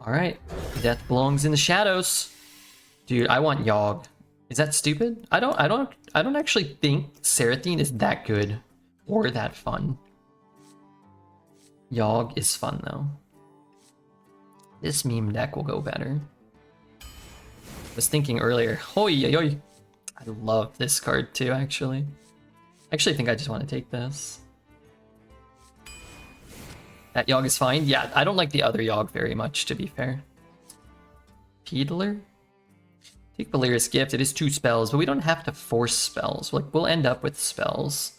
Alright. Death belongs in the shadows. Dude, I want Yogg. Is that stupid? I don't actually think Seraphine is that good or that fun. Yogg is fun though. This meme deck will go better. I was thinking earlier, hoi yoi. I love this card too, actually. I actually think I just want to take this. That Yogg is fine. Yeah, I don't like the other Yogg very much, to be fair. Peedler? Take Valeria's Gift. It is 2 spells, but we don't have to force spells. Like, we'll end up with spells.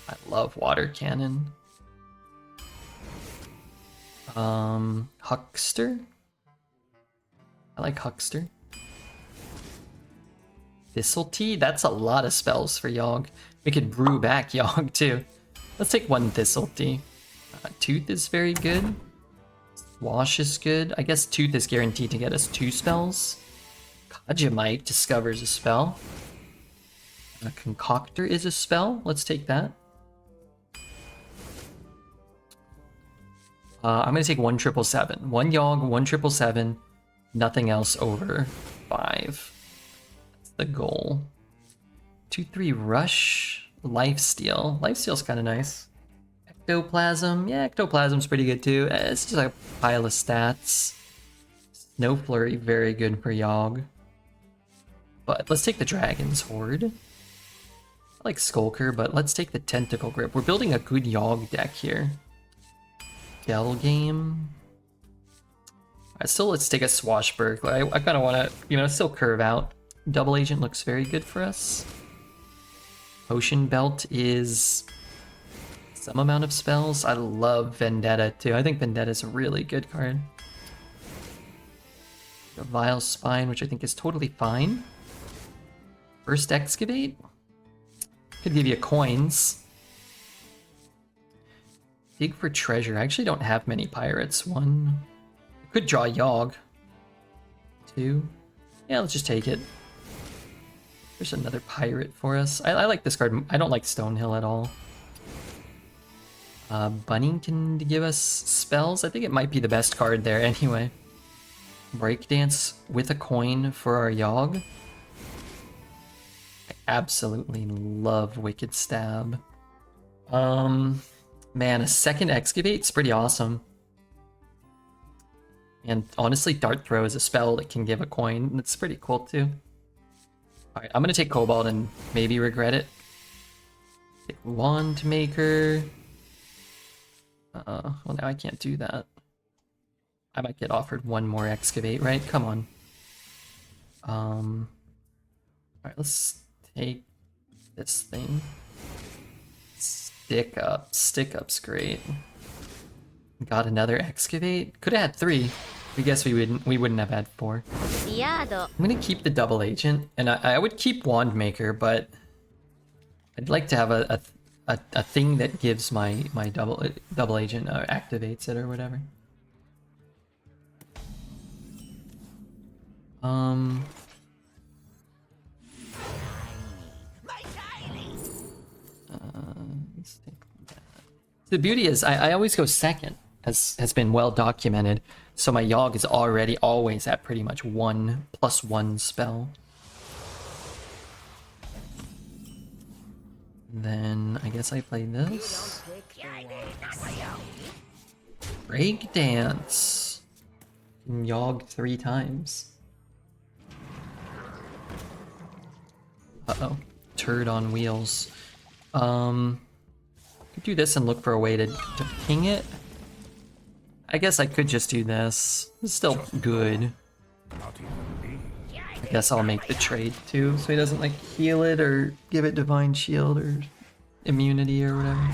I love Water Cannon. Huckster? I like Huckster. Thistle Tea? That's a lot of spells for Yogg. We could brew back Yogg too. Let's take 1 Thistle Tea. Tooth is very good. Wash is good. I guess Tooth is guaranteed to get us 2 spells. Kajamite discovers a spell. Concoctor is a spell. Let's take that. I'm gonna take 1 777. 1 Yogg, 1 777. Nothing else over 5. That's the goal. 2-3 Rush. Lifesteal. Lifesteal's kind of nice. Ectoplasm. Yeah, Ectoplasm's pretty good too. It's just like a pile of stats. Snow Flurry, very good for Yogg. But let's take the Dragon's Horde. I like Skulker, but let's take the Tentacle Grip. We're building a good Yogg deck here. Gel Game. Alright, so let's take a Swashbuckler. I kind of want to, still curve out. Double Agent looks very good for us. Potion Belt is some amount of spells. I love Vendetta too. I think Vendetta is a really good card. The Vile Spine, which I think is totally fine. First Excavate. Could give you coins. Dig for treasure. I actually don't have many pirates. 1. I could draw Yogg. 2. Yeah, let's just take it. There's another pirate for us. I like this card. I don't like Stonehill at all. Bunny can give us spells. I think it might be the best card there anyway. Breakdance with a coin for our Yogg. I absolutely love Wicked Stab. Man, a second Excavate's pretty awesome. And honestly, Dart Throw is a spell that can give a coin. That's pretty cool too. Alright, I'm gonna take Cobalt and maybe regret it. Take Wand Maker. Well now I can't do that. I might get offered 1 more Excavate, right? Come on. Alright, let's take this thing. Stick Up. Stick Up's great. Got another Excavate. Could have had 3. I guess we wouldn't have had 4. I'm gonna keep the Double Agent, and I would keep Wand Maker, but I'd like to have a thing that gives my double agent activates it or whatever. Let's take that. The beauty is I always go second, as has been well documented. So my Yogg is already always at pretty much 1+1 spell. Then I guess I play this. Breakdance. Yogg 3 times. Uh-oh. Turd on wheels. Could do this and look for a way to ping it. I guess I could just do this. It's still good. I guess I'll make the trade too, so he doesn't like heal it or give it Divine Shield or immunity or whatever.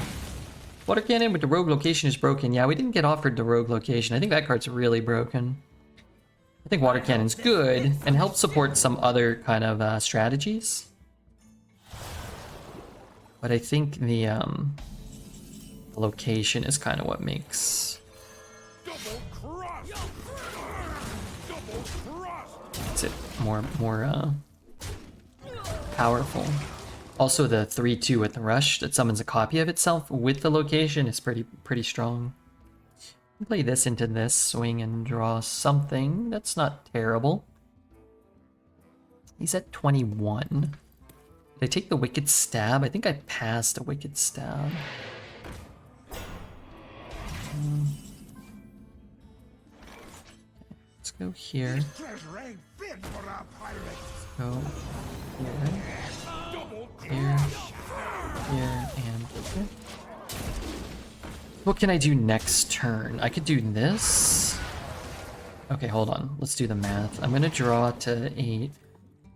Water Cannon with the Rogue Location is broken. Yeah, we didn't get offered the Rogue Location. I think that card's really broken. I think Water Cannon's good and helps support some other kind of strategies. But I think the location is kind of what makes it more powerful. Also, the 3/2 with the rush that summons a copy of itself with the location is pretty strong. Play this into this, swing and draw something. That's not terrible. He's at 21. Did I take the Wicked Stab? I think I passed a Wicked Stab. Let's go here. Let's go here, here, and here. What can I do next turn? I could do this. Okay, hold on. Let's do the math. I'm gonna draw to 8.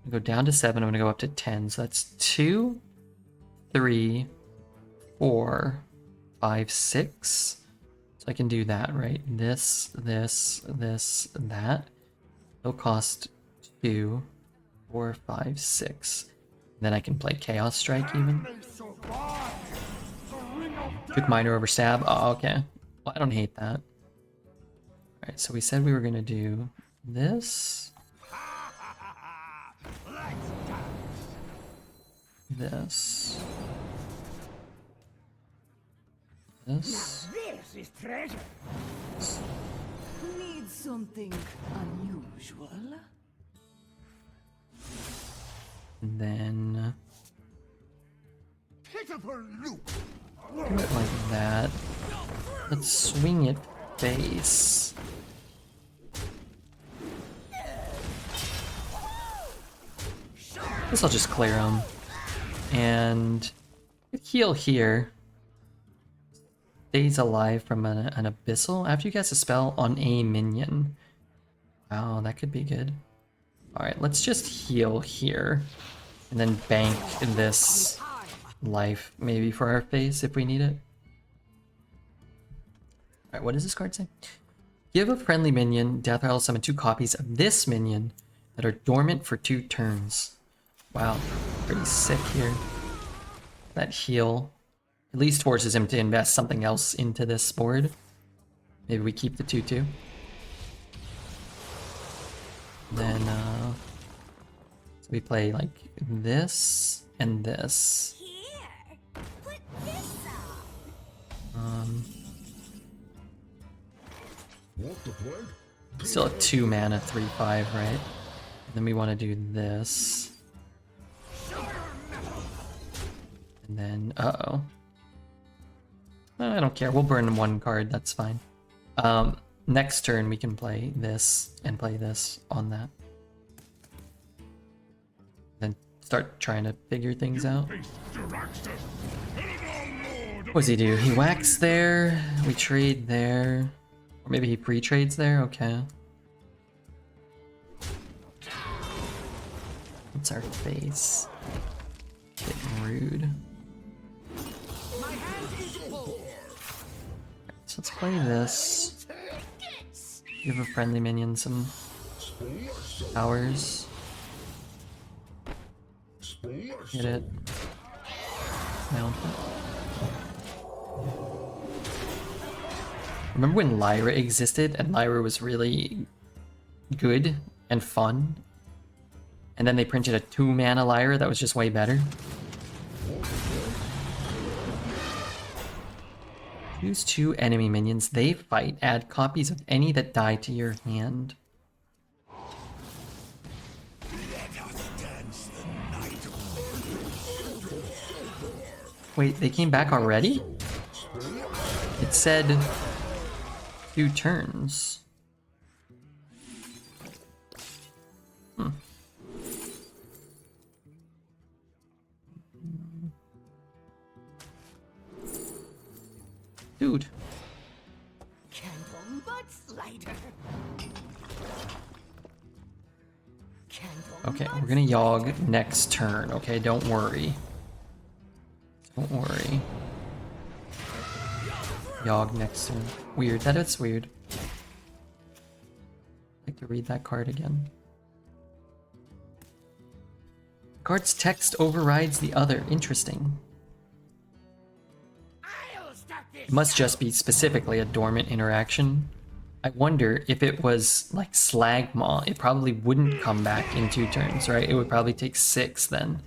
Go down to 7. I'm gonna go up to 10. So that's 2, 3, 4, 5, 6. So I can do that, right? This, that. It'll cost 2, 4, 5, 6. Then I can play Chaos Strike even. Took Minor over Stab. Oh, okay. Well, I don't hate that. Alright, so we said we were gonna do this. This. This. This is treasure. Need something unusual? And then Pitiful loop. do it like that. Let's swing it face. Guess I'll just clear him. And heal here. Stays alive from an abyssal after you cast a spell on a minion. Wow, that could be good. Alright, let's just heal here. And then bank this life maybe for our face if we need it. Alright, what does this card say? Give a friendly minion death rattle, summon 2 copies of this minion that are dormant for 2 turns. Wow, pretty sick here. That heal at least forces him to invest something else into this board. Maybe we keep the 2/2. Then so we play like this and this. Here, put this on. Still at 2 mana, 3/5, right? And then we want to do this. And then, uh-oh. I don't care, we'll burn 1 card, that's fine. Next turn we can play this and play this on that. Then start trying to figure things out. What does he do? He whacks there, we trade there. Or maybe he pre-trades there, okay. What's our face? Getting rude. So let's play this. Give a friendly minion some powers. Hit it. Mount it. Remember when Lyra existed and Lyra was really good and fun? And then they printed a 2 mana Lyra that was just way better? Choose 2 enemy minions. They fight. Add copies of any that die to your hand. Wait, they came back already? It said 2 turns. Dude. Okay, we're gonna Yogg next turn, okay? Don't worry. Don't worry. Yogg next turn. Weird, that is weird. I'd like to read that card again. Card's text overrides the other. Interesting. It must just be specifically a dormant interaction. I wonder if it was like Slagmaw, it probably wouldn't come back in 2 turns, right? It would probably take 6 then.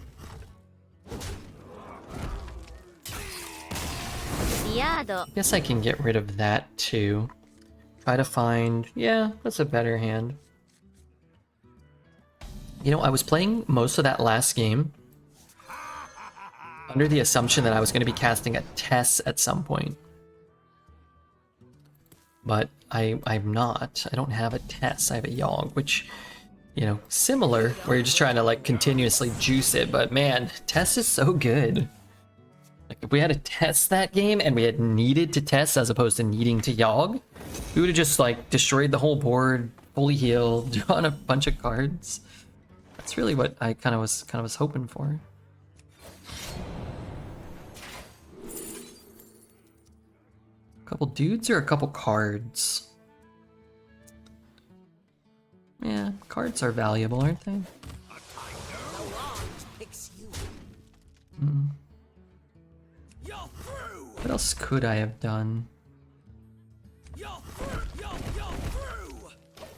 Guess I can get rid of that too. Try to find... Yeah, that's a better hand. You know, I was playing most of that last game under the assumption that I was going to be casting a Tess at some point. But I'm not. I don't have a Tess. I have a Yogg, which, you know, similar, where you're just trying to like continuously juice it. But man, Tess is so good. Like if we had to test that game and we had needed to test as opposed to needing to Yogg, we would have just like destroyed the whole board, fully healed, drawn a bunch of cards. That's really what I kind of was hoping for. A couple dudes or a couple cards? Yeah, cards are valuable, aren't they? Mm. What else could I have done?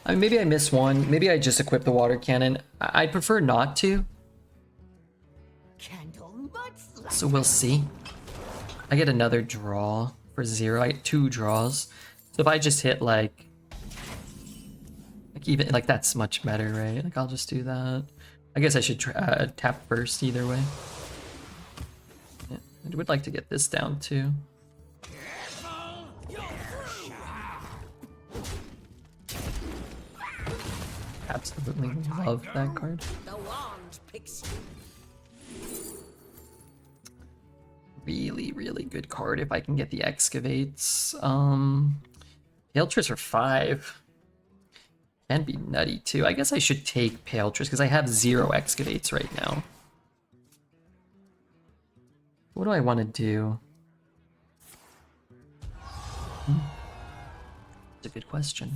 I mean, maybe I missed one. Maybe I just equipped the water cannon. I'd prefer not to. So we'll see. I get another draw for 0. I get 2 draws. So if I just hit like even like that's much better, right? Like I'll just do that. I guess I should tap first either way. Yeah, I would like to get this down too. Absolutely love that card. Really, really good card if I can get the excavates. Paeltress for 5. Can be nutty too. I guess I should take Paeltress because I have 0 excavates right now. What do I want to do? That's a good question.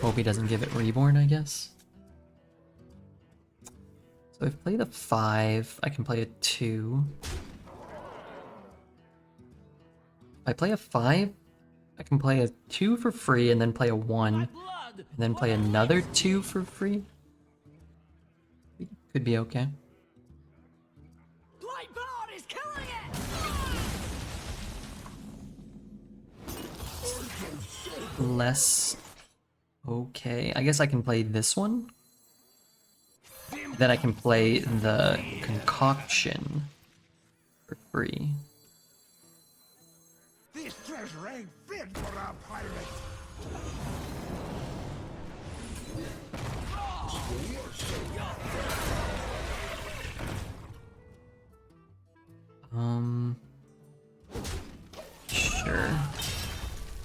Hope he doesn't give it Reborn, I guess. So if I play the 5, I can play a 2. If I play a 5, I can play a 2 for free and then play a 1. And then play another 2 for free. Could be okay. Less okay. I guess I can play this one. Then I can play the concoction for free. This treasure ain't fit for a pirate. Sure.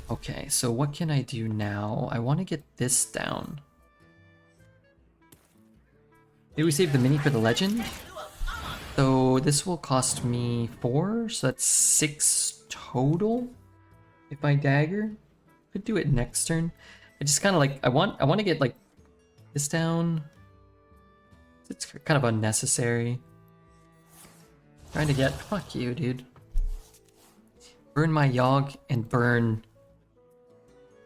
Okay, so what can I do now? I want to get this down. Maybe we save the mini for the legend? So this will cost me 4, so that's 6 total. If I dagger, could do it next turn. I just kind of like I want to get like this down. It's kind of unnecessary. Trying to get fuck you, dude. Burn my Yogg and burn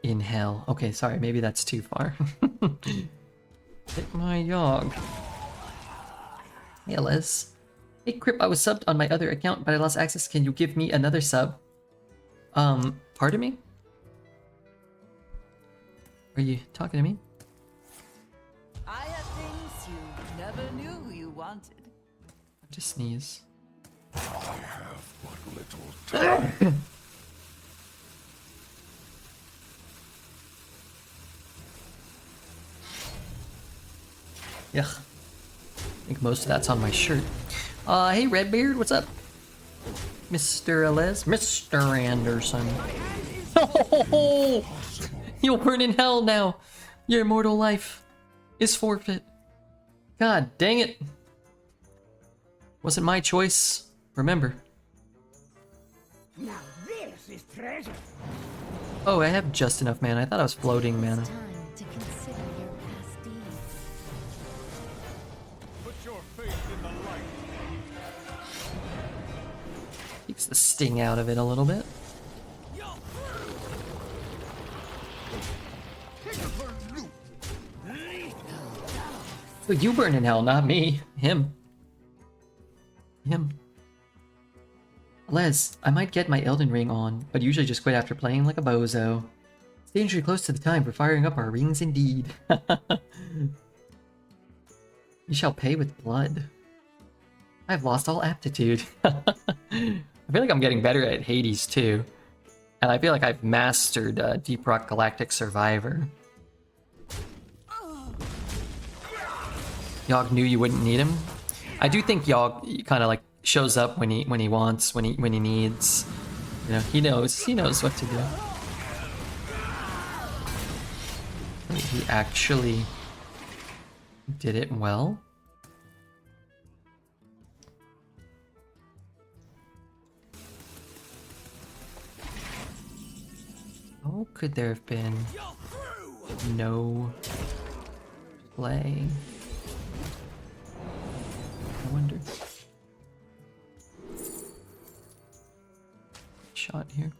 in hell. Okay, sorry, maybe that's too far. Hit my Yogg. Hey, Liz. Hey, Crip, I was subbed on my other account, but I lost access. Can you give me another sub? Pardon me? Are you talking to me? I have things you never knew you wanted. Just sneeze. I have but little time. Yuck. I think most of that's on my shirt. Hey Redbeard, what's up? Mr. Les? Mr. Anderson. Oh, you'll burn in hell now. Your immortal life is forfeit. God dang it. Wasn't my choice. Remember. Now this is treasure. Oh, I have just enough mana. I thought I was floating mana. Time to consider your past deeds. Put your faith in the light. Keeps the sting out of it a little bit. So you burn in hell, not me. Him. Les, I might get my Elden Ring on, but usually just quit after playing like a bozo. It's dangerously close to the time for firing up our rings indeed. You shall pay with blood. I've lost all aptitude. I feel like I'm getting better at Hades too. And I feel like I've mastered Deep Rock Galactic Survivor. Yogg knew you wouldn't need him. I do think Yogg kind of like shows up when he wants, when he needs. You know, he knows what to do. He actually did it well. How could there have been no play? I wonder. Shot here.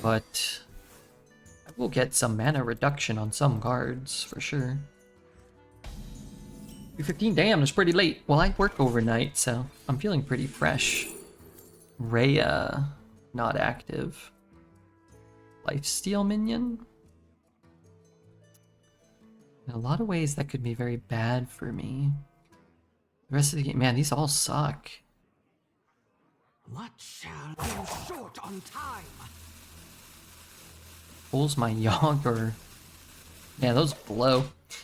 But I will get some mana reduction on some cards for sure. 3:15, damn, it's pretty late. Well, I work overnight, so I'm feeling pretty fresh. Rhea, not active. Lifesteal minion? In a lot of ways, that could be very bad for me. The rest of the game, man, these all suck. What shall go short on time? Pulls my Yogg or... Yeah, those blow.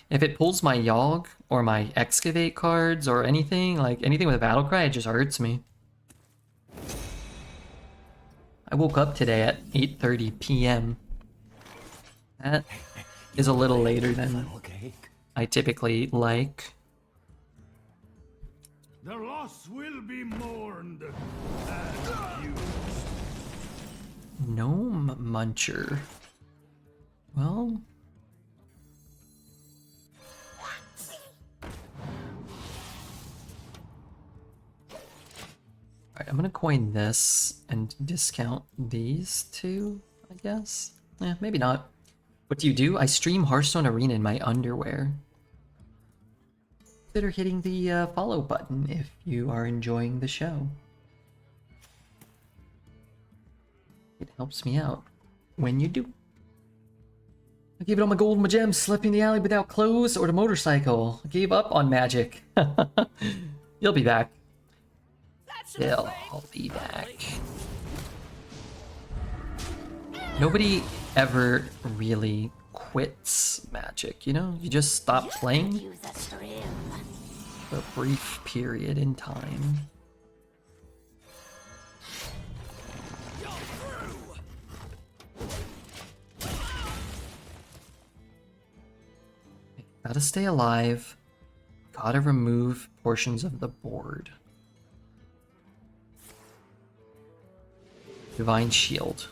If it pulls my Yogg or my Excavate cards or anything, like anything with a battle cry, it just hurts me. I woke up today at 8:30 p.m. That is a little later than I typically like. The loss will be mourned and used. Gnome Muncher. Well... Alright, I'm gonna coin this and discount these two, I guess? Eh, maybe not. What do you do? I stream Hearthstone Arena in my underwear. Consider hitting the follow button if you are enjoying the show. It helps me out when you do. I gave it all my gold and my gems, slept in the alley without clothes or the motorcycle. I gave up on magic. You'll be back. I'll be back. Nobody ever really quits magic, you know? You just stop playing for a brief period in time. Gotta stay alive. Gotta remove portions of the board. Divine Shield.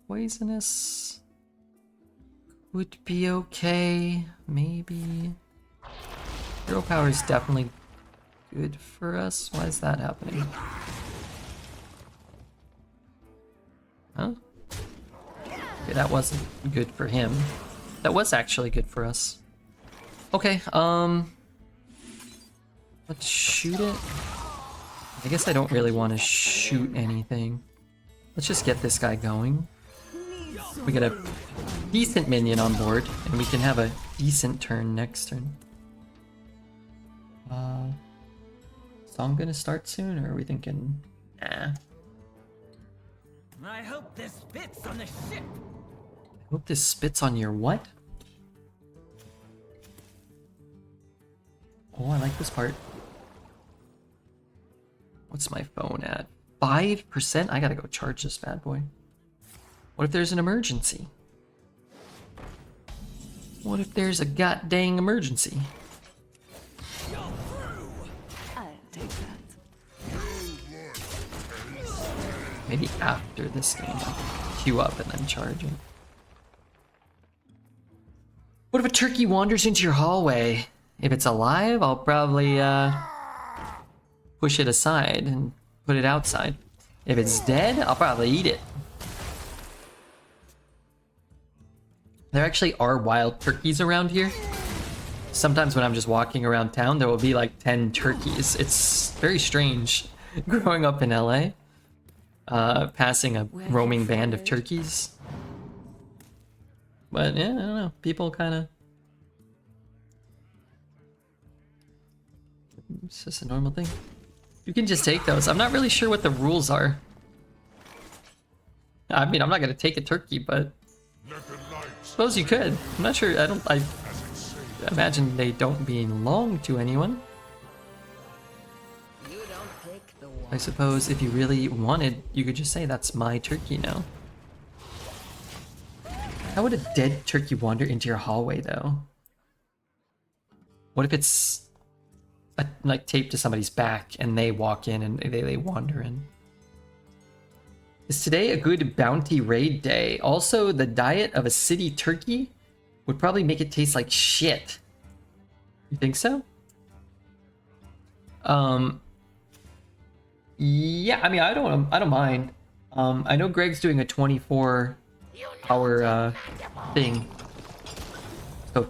Poisonous would be okay, maybe. Hero power is definitely good for us. Why is that happening? Huh? Okay, that wasn't good for him. That was actually good for us. Okay, let's shoot it. I guess I don't really want to shoot anything. Let's just get this guy going. We get a decent minion on board, and we can have a decent turn next turn. Song gonna start soon, or are we thinking, nah? I hope this fits on the ship. I hope this spits on your what? Oh, I like this part. What's my phone at? 5%? I gotta go charge this bad boy. What if there's an emergency? What if there's a god-dang emergency? I'll take that. Maybe after this game, I'll queue up and then charge it. What if a turkey wanders into your hallway? If it's alive, I'll probably push it aside and put it outside. If it's dead, I'll probably eat it. There actually are wild turkeys around here. Sometimes when I'm just walking around town, there will be like 10 turkeys. It's very strange growing up in LA, passing a roaming band of turkeys. But yeah, I don't know. People kind of... It's just a normal thing. You can just take those. I'm not really sure what the rules are. I mean, I'm not gonna take a turkey, but suppose you could. I'm not sure. I imagine they don't belong to anyone. You don't pick the one. I suppose if you really wanted, you could just say that's my turkey now. How would a dead turkey wander into your hallway, though? What if it's like taped to somebody's back and they walk in and they wander in? Is today a good bounty raid day? Also, the diet of a city turkey would probably make it taste like shit. You think so? Yeah, I mean, I don't mind. I know Greg's doing a 24-hour thing. So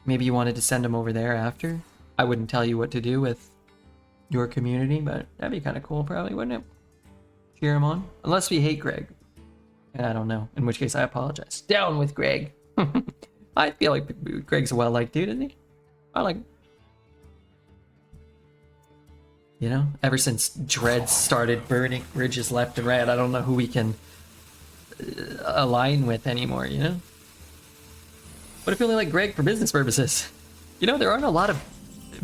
maybe you wanted to send him over there after? I wouldn't tell you what to do with your community, but that'd be kind of cool probably, wouldn't it? Cheer him on. Unless we hate Greg. And I don't know. In which case I apologize. Down with Greg. I feel like Greg's a well-liked dude, isn't he? I like him. You know, ever since Dreads started burning bridges left and right, I don't know who we can align with anymore, you know? What if you only like Greg for business purposes? You know, there aren't a lot of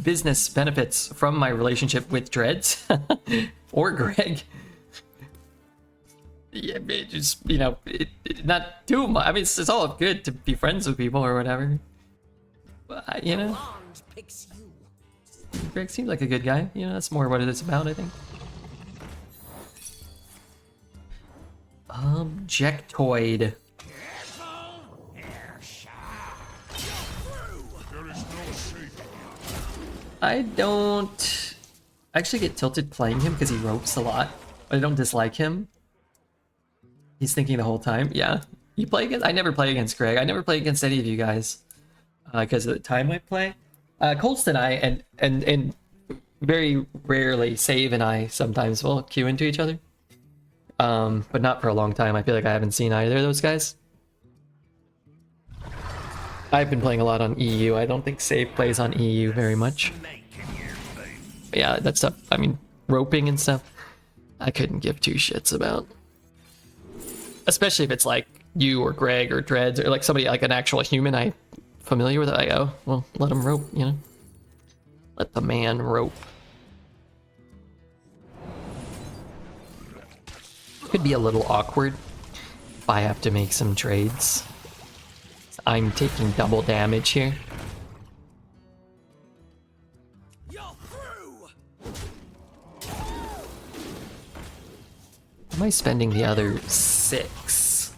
business benefits from my relationship with Dreads or Greg. Yeah, it just, you know, not too much. I mean, it's all good to be friends with people or whatever. But, you know, Picks you. Greg seems like a good guy. You know, that's more what it is about, I think. Objectoid. I don't actually get tilted playing him because he ropes a lot, but I don't dislike him. He's thinking the whole time. Yeah, you play against? I never play against Greg. I never play against any of you guys because of the time I play. Colston and I and very rarely Save and I sometimes will queue into each other, but not for a long time. I feel like I haven't seen either of those guys. I've been playing a lot on EU. I don't think Save plays on EU very much. But yeah, that stuff, I mean, roping and stuff, I couldn't give two shits about. Especially if it's like you or Greg or Dreads or like somebody, like an actual human I'm familiar with. I go, well, let him rope, you know? Let the man rope. Could be a little awkward if I have to make some trades. I'm taking double damage here. Am I spending the other 6?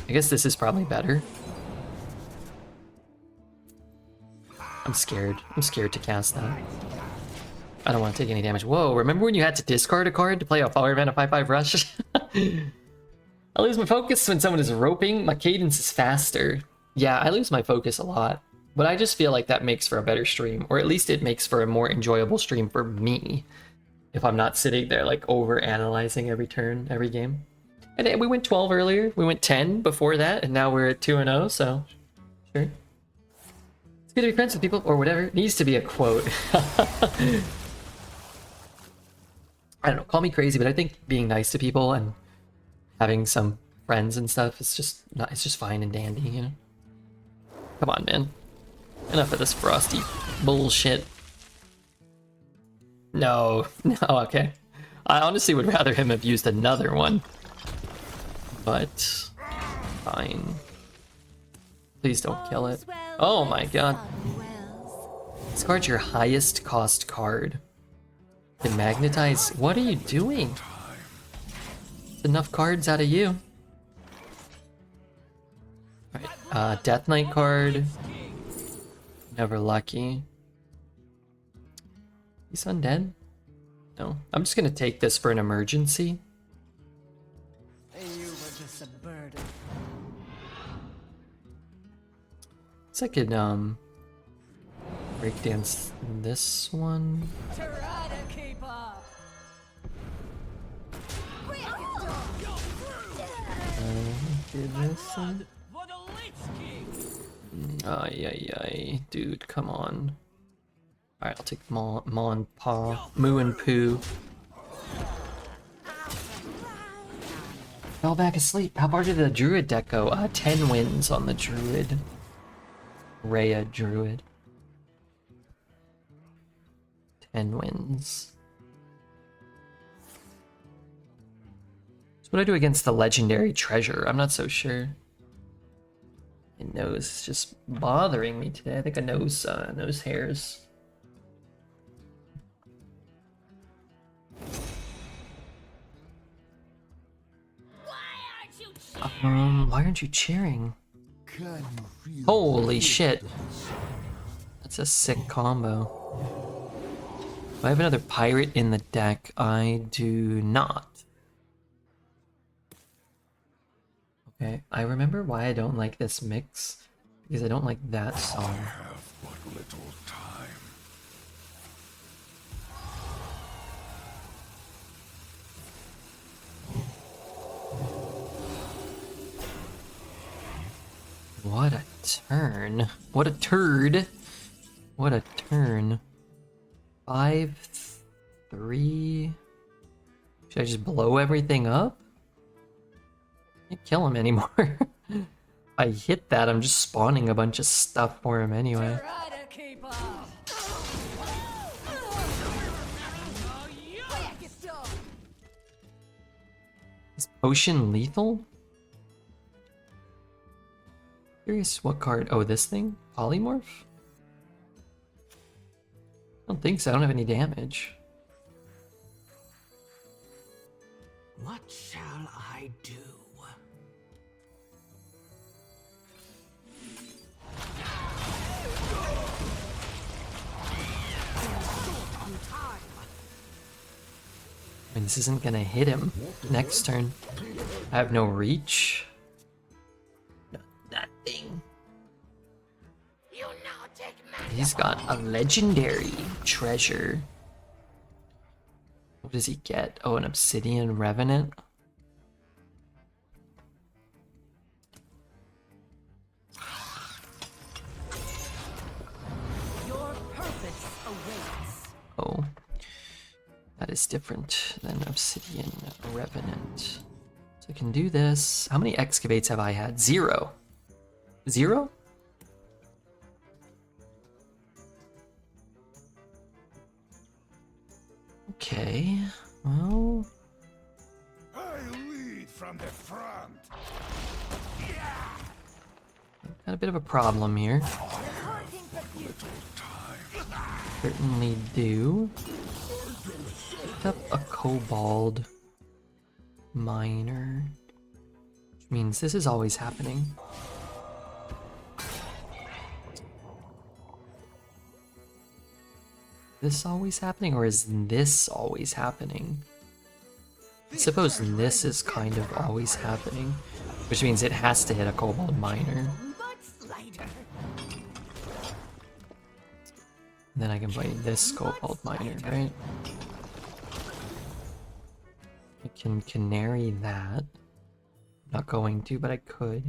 I guess this is probably better. I'm scared. I'm scared to cast that. I don't want to take any damage. Whoa, remember when you had to discard a card to play a Fire Event, a 5/5 rush? I lose my focus when someone is roping. My cadence is faster. Yeah, I lose my focus a lot. But I just feel like that makes for a better stream. Or at least it makes for a more enjoyable stream for me. If I'm not sitting there like over-analyzing every turn, every game. And we went 12 earlier. We went 10 before that. And now we're at 2-0, so... Sure. It's good to be friends with people, or whatever. It needs to be a quote. I don't know, call me crazy, but I think being nice to people and having some friends and stuff is just not, it's just fine and dandy, you know? Come on, man. Enough of this frosty bullshit. No, okay. I honestly would rather him have used another one. But fine. Please don't kill it. Oh my god. This card's your highest cost card. Can magnetize. What are you doing? It's enough cards out of you. Alright, Death Knight card. Never lucky. He's undead? No. I'm just gonna take this for an emergency. You were just a burden. Guess I could breakdance this one. Try to keep up. Do this one. For the Lich King! Ay, dude, come on. Alright, I'll take Ma and Pa, Moo and Poo. Fell back asleep. How far did the Druid deck go? 10 wins on the Druid. Rhea Druid. 10 wins. So what do I do against the Legendary Treasure? I'm not so sure. My nose is just bothering me today. I think a nose hairs. Why aren't you cheering? Holy shit. That's a sick combo. Do I have another pirate in the deck? I do not. Okay, I remember why I don't like this mix. Because I don't like that song. I have but little time. What a turn. What a turd. What a turn. 5, 3. Should I just blow everything up? Can't kill him anymore. If I hit that, I'm just spawning a bunch of stuff for him anyway. Try to keep up. Is potion lethal? Curious what card. Oh, this thing? Polymorph? I don't think so. I don't have any damage. What shall I do? Short on time. I mean, this isn't gonna hit him next turn. I have no reach. No, nothing. You now take He's got a legendary treasure. What does he get? Oh, an obsidian revenant. Your purpose awaits. Oh, that is different than obsidian revenant. So I can do this. How many excavates have I had? 0. 0? Okay, well, I lead from the front. got a bit of a problem here. Certainly do. Picked up a kobold miner, which means this is always happening. This always happening, or is this always happening? I suppose this is kind of always happening, which means it has to hit a kobold miner. Much lighter. Then I can play this kobold miner, right? I can canary that. Not going to, but I could.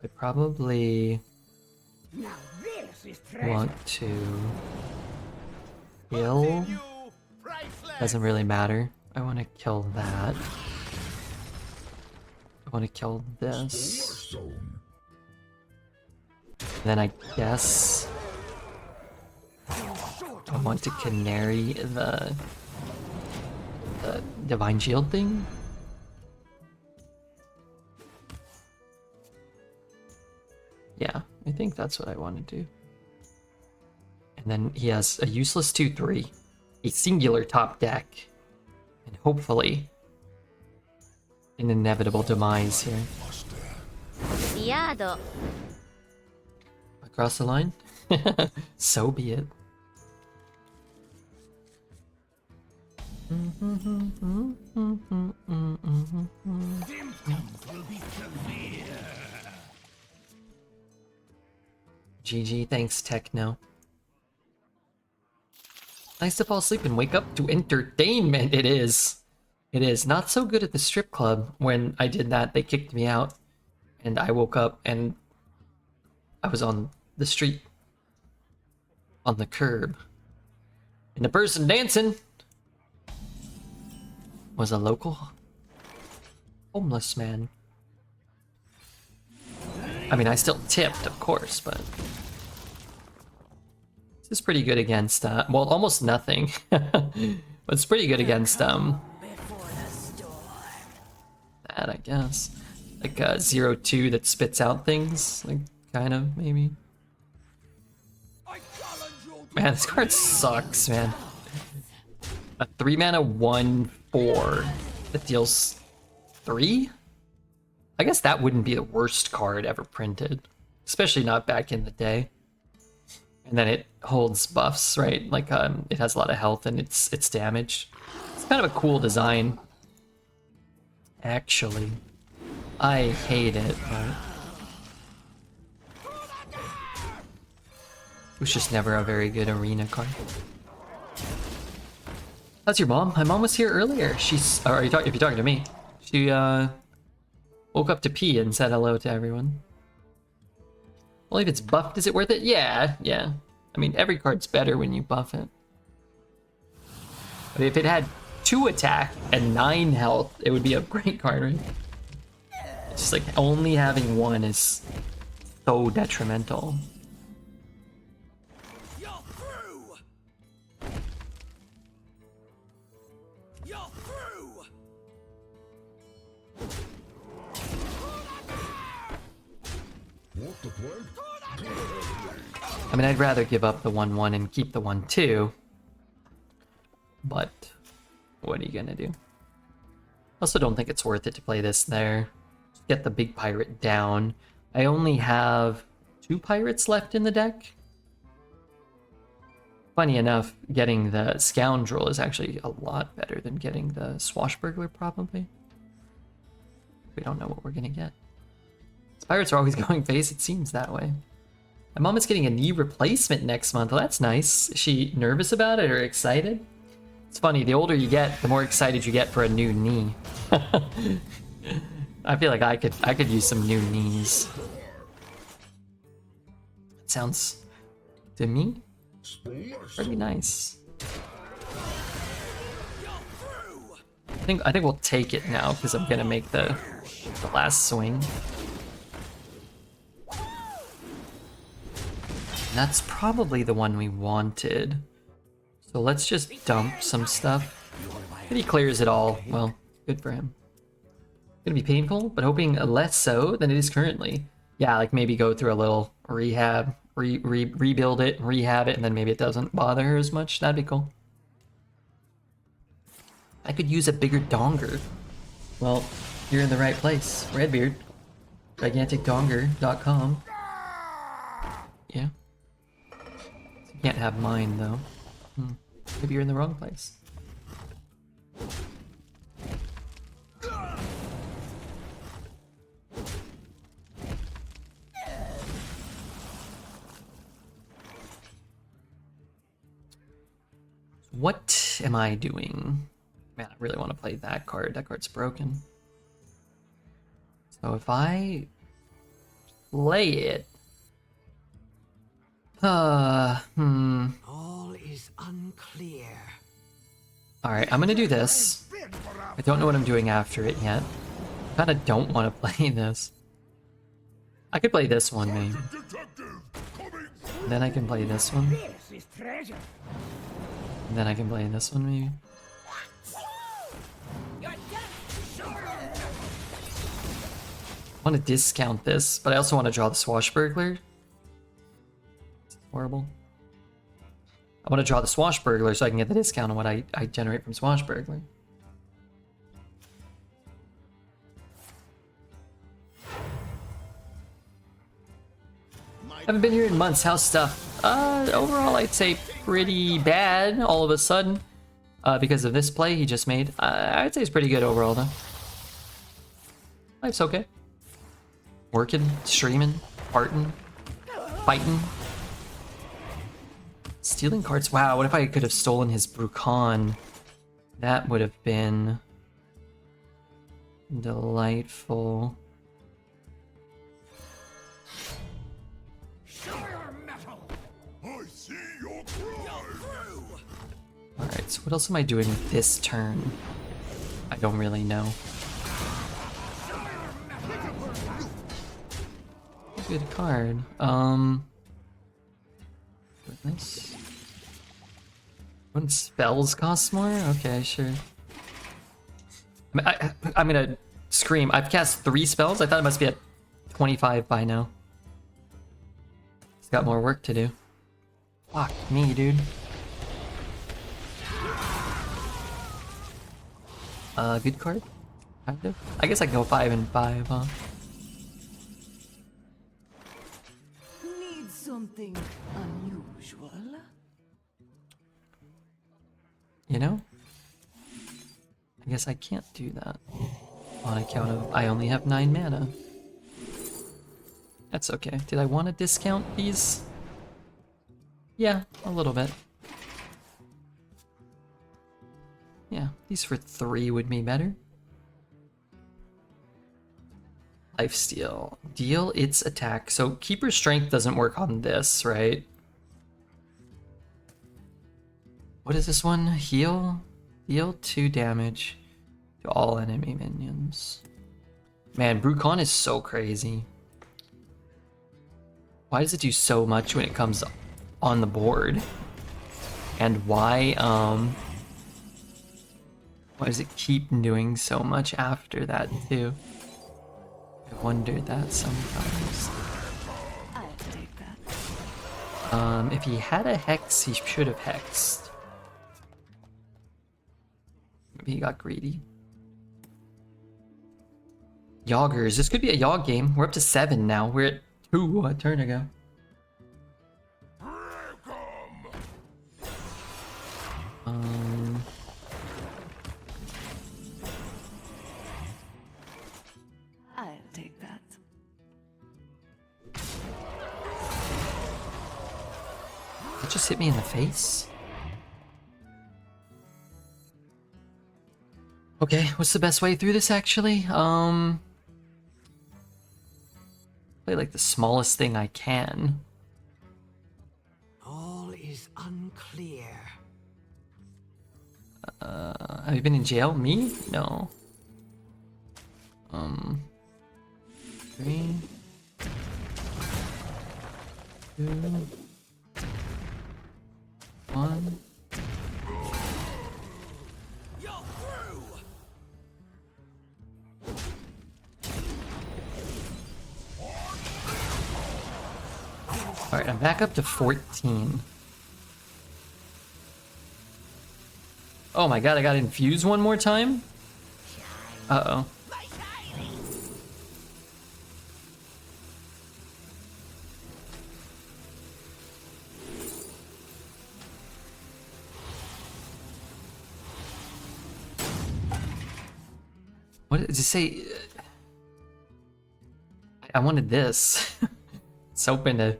I probably Now this is treasure. want to kill. Doesn't really matter. I want to kill that. I want to kill this. Then I guess I want to canary the divine shield thing. Yeah, I think that's what I want to do. And then he has a useless 2/3, a singular top deck, and hopefully an inevitable demise here. Yado. Across the line? So be it. Symptoms will be severe. GG, thanks Techno. Nice to fall asleep and wake up to entertainment. It is. It is. Not so good at the strip club. When I did that, they kicked me out. And I woke up and I was on the street. On the curb. And the person dancing was a local homeless man. I mean, I still tipped, of course, but this is pretty good against, well, almost nothing. But it's pretty good against, that, I guess. Like, 0-2 that spits out things, like, kind of, maybe. Man, this card sucks, man. A 3-mana 1/4 that deals 3? I guess that wouldn't be the worst card ever printed. Especially not back in the day. And then it holds buffs, right? Like, it has a lot of health and it's damaged. It's kind of a cool design. Actually. I hate it, but it was just never a very good arena card. That's your mom? My mom was here earlier. She's, or if you're talking to me, she woke up to pee and said hello to everyone. Well, if it's buffed, is it worth it? Yeah. I mean, every card's better when you buff it. But if it had 2 attack and 9 health, it would be a great card, right? It's just like only having 1 is so detrimental. I mean, I'd rather give up the 1/1 and keep the 1/2. But what are you gonna do? I also don't think it's worth it to play this there. Just get the big pirate down. I only have 2 pirates left in the deck. Funny enough, getting the scoundrel is actually a lot better than getting the swashbuckler, probably. We don't know what we're gonna get. These pirates are always going face, it seems that way. My mom is getting a knee replacement next month. Well, that's nice. Is she nervous about it or excited? It's funny, the older you get, the more excited you get for a new knee. I feel like I could use some new knees. It sounds, to me, pretty nice. I think we'll take it now because I'm gonna make the last swing. And that's probably the one we wanted. So let's just dump some stuff. If he clears it all, well, good for him. Gonna be painful, but hoping less so than it is currently. Yeah, like maybe go through a little rehab, rebuild it, rehab it, and then maybe it doesn't bother her as much. That'd be cool. I could use a bigger donger. Well, you're in the right place. Redbeard. GiganticDonger.com. Yeah. You can't have mine, though. Maybe you're in the wrong place. What am I doing? Man, I really want to play that card. That card's broken. So if I play it... All is unclear. Alright, I'm gonna do this. I don't know what I'm doing after it yet. I kinda don't want to play this. I could play this one, maybe. Then I can play this one. This is treasure. And then I can play this one, maybe. I want to discount this, but I also want to draw the swashbuckler. It's horrible. I want to draw the swashbuckler so I can get the discount on what I generate from swashbuckler. Haven't been here in months. How's stuff? Overall, I'd say pretty bad all of a sudden. because of this play he just made. I'd say it's pretty good overall, though. Life's okay. Working, streaming, farting, fighting. Stealing cards. Wow, what if I could have stolen his Brucon? That would have been delightful. Alright, so what else am I doing this turn? I don't really know. Good card. Goodness. Wouldn't spells cost more? Okay, sure. I mean, I'm gonna scream. I've cast 3 spells. I thought it must be at 25 by now. It's got more work to do. Fuck me, dude. Good card? Kind of. I guess I can go 5 and 5, huh? Need something unusual? You know? I guess I can't do that. On account of I only have 9 mana. That's okay. Did I want to discount these? Yeah, a little bit. Yeah, these for 3 would be better. Lifesteal. Deal its attack. So Keeper Strength doesn't work on this, right? What is this one? Heal? Deal 2 damage to all enemy minions. Man, Brucon is so crazy. Why does it do so much when it comes on the board? And why does it keep doing so much after that too? I wondered that sometimes. I'll take that. If he had a hex, he should have hexed. Maybe he got greedy. Yoggers. This could be a Yogg game. We're up to 7 now. We're at 2 a turn ago. I'll take that. It just hit me in the face. Okay, what's the best way through this actually? Play like the smallest thing I can. All is unclear. Have you been in jail? Me? No. 3, 2, 1. Alright, I'm back up to 14. Oh my god, I got infused one more time? Uh-oh. What did it say? I wanted this. It's open to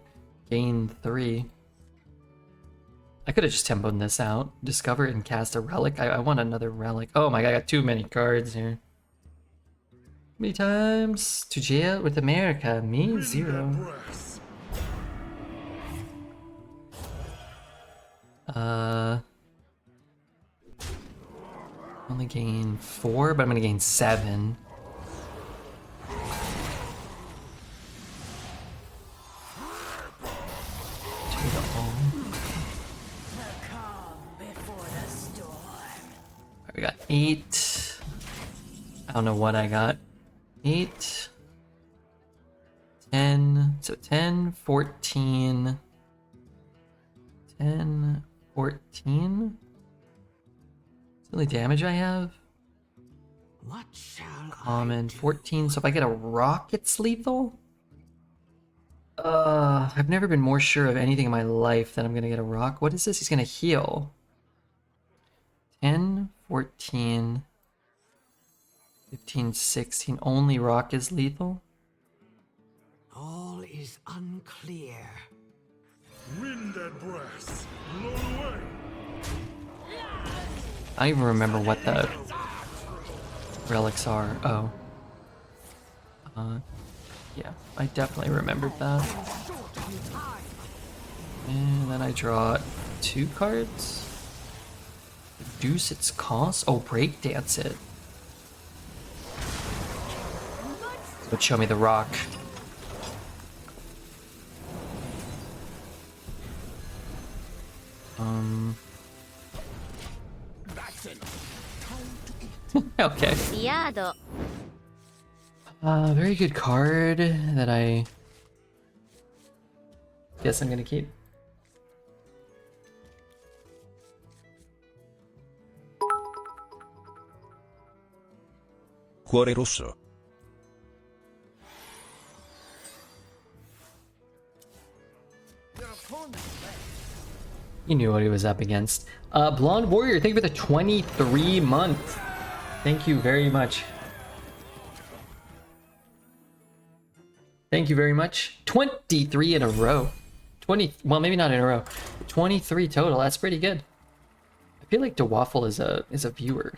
gain 3. I could have just tempoed this out. Discover and cast a relic. I want another relic. Oh my god, I got too many cards here. How many times to jail with America? Me? 0. Only gain 4, but I'm gonna gain 7. We got 8. I don't know what I got. 8, 10. So 10, 14. 10, 14. That's the only damage I have. What shall Common 14. So if I get a rock, it's lethal. I've never been more sure of anything in my life that I'm gonna get a rock. What is this? He's gonna heal. 10, 14, 15, 16. Only rock is lethal? All is unclear. Wind and breath, blow away. I don't even remember what the relics are. Oh. Yeah, I definitely remembered that. And then I draw 2 cards. Reduce its cost? Oh, breakdance it. Would show me the rock. Okay. Yado. Very good card that I guess I'm gonna keep. Cuore rosso. You knew what he was up against. Blonde Warrior, thank you for the 23 month. Thank you very much. Thank you very much. 23 in a row. 20, well, maybe not in a row. 23 total, that's pretty good. I feel like DeWaffle is a viewer.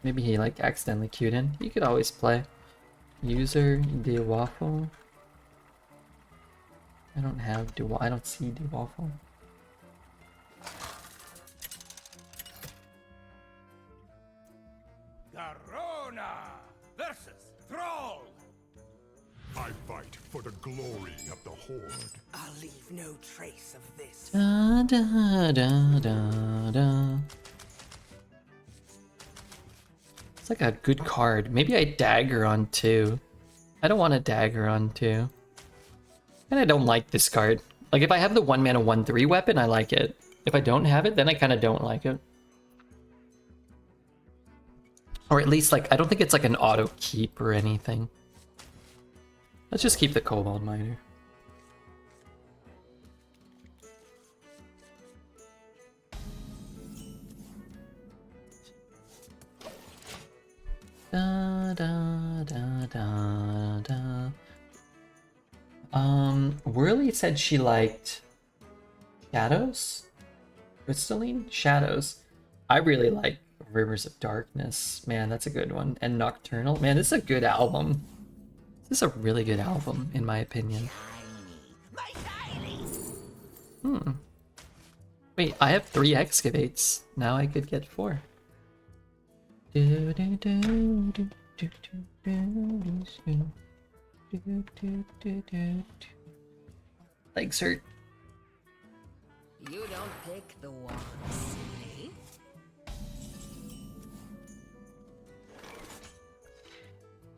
Maybe he like accidentally queued in. You could always play. User DeWaffle. I don't have I don't see DeWaffle. Garona versus Thrall. I fight for the glory of the Horde. I'll leave no trace of this. Da, da, da, da, da. It's like a good card. Maybe I dagger on 2. I don't want a dagger on 2. And I don't like this card. Like if I have the 1 mana 1/3 weapon, I like it. If I don't have it, then I kind of don't like it. Or at least like I don't think it's like an auto keep or anything. Let's just keep the Cobalt Miner. Da, da, da, da, da. Whirly said she liked Shadows? Crystalline? Shadows. I really like Rivers of Darkness. Man, that's a good one. And Nocturnal. Man, this is a good album. This is a really good album, in my opinion. Wait, I have 3 excavates. Now I could get 4. Legs hurt. You don't pick the ones, eh?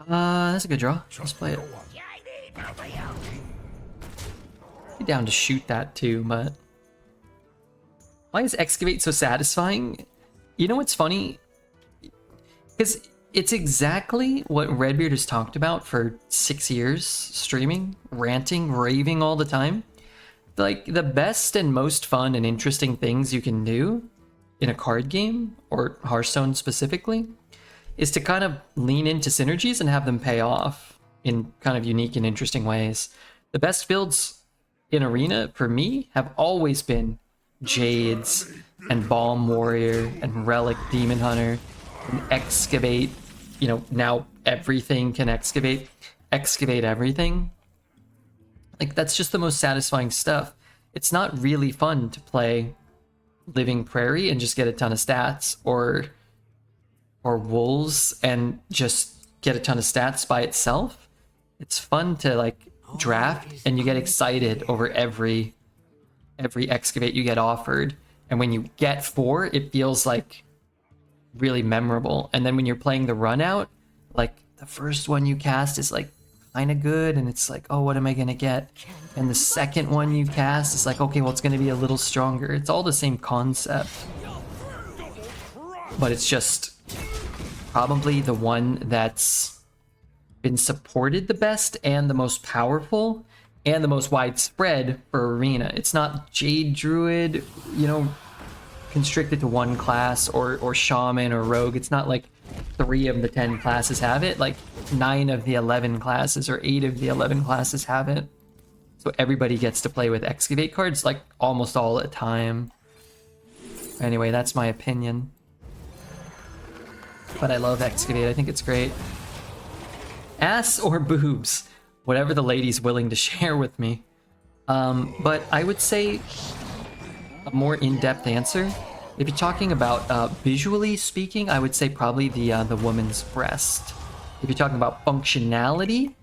That's a good draw. Let's play it. Be down to shoot that too, but why is Excavate so satisfying? You know what's funny? Because it's exactly what Redbeard has talked about for 6 years, streaming, ranting, raving all the time. Like, the best and most fun and interesting things you can do in a card game, or Hearthstone specifically, is to kind of lean into synergies and have them pay off in kind of unique and interesting ways. The best builds in Arena, for me, have always been Jades, and Balm Warrior, and Relic Demon Hunter, and Excavate. You know, now everything can excavate everything. Like, that's just the most satisfying stuff. It's not really fun to play Living Prairie and just get a ton of stats, or Wolves and just get a ton of stats by itself. It's fun to like draft and you get excited over every excavate you get offered, and when you get 4, it feels like really memorable. And then when you're playing the run out, like the first one you cast is like kind of good, and it's like, oh, what am I gonna get? And the second one you cast is like, okay, well, it's gonna be a little stronger. It's all the same concept, but it's just probably the one that's been supported the best and the most powerful and the most widespread for Arena. It's not Jade Druid, you know, constricted to one class or shaman or rogue. It's not like 3 of the 10 classes have it. Like 9 of the 11 classes or 8 of the 11 classes have it. So everybody gets to play with excavate cards like almost all the time. Anyway, that's my opinion. But I love excavate. I think it's great. Ass or boobs? Whatever the lady's willing to share with me. But I would say a more in-depth answer. If you're talking about visually speaking, I would say probably the woman's breast. If you're talking about functionality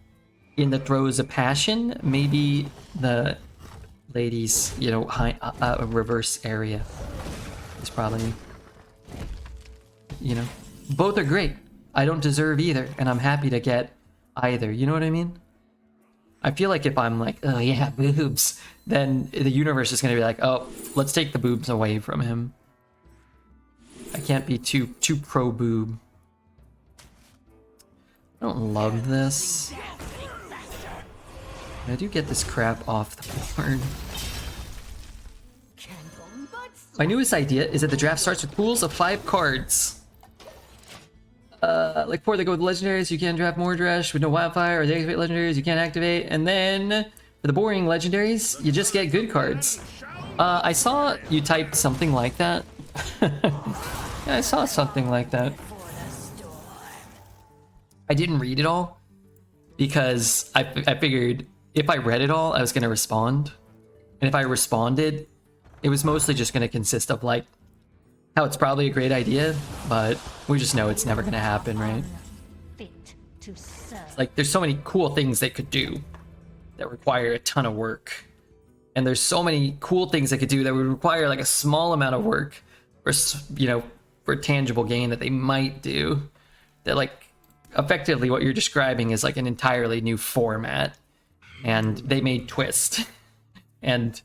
in the throes of passion, maybe the lady's, you know, reverse area is probably, you know, both are great. I don't deserve either, and I'm happy to get either. You know what I mean? I feel like if I'm like, oh yeah, boobs, then the universe is going to be like, oh, let's take the boobs away from him. I can't be too pro boob. I don't love this. I do get this crap off the board. My newest idea is that the draft starts with pools of 5 cards. Like 4 that go with legendaries, you can't draft more Dresh with no wildfire, or the activate legendaries, you can't activate. And then for the boring legendaries, you just get good cards. I saw you typed something like that. Yeah, I saw something like that. I didn't read it all because I figured if I read it all, I was going to respond. And if I responded, it was mostly just going to consist of like how it's probably a great idea, but we just know it's never going to happen, right? Fit to serve. Like there's so many cool things they could do that require a ton of work. And there's so many cool things they could do that would require like a small amount of work for, you know, for tangible gain that they might do. That like effectively what you're describing is like an entirely new format. And they made Twist and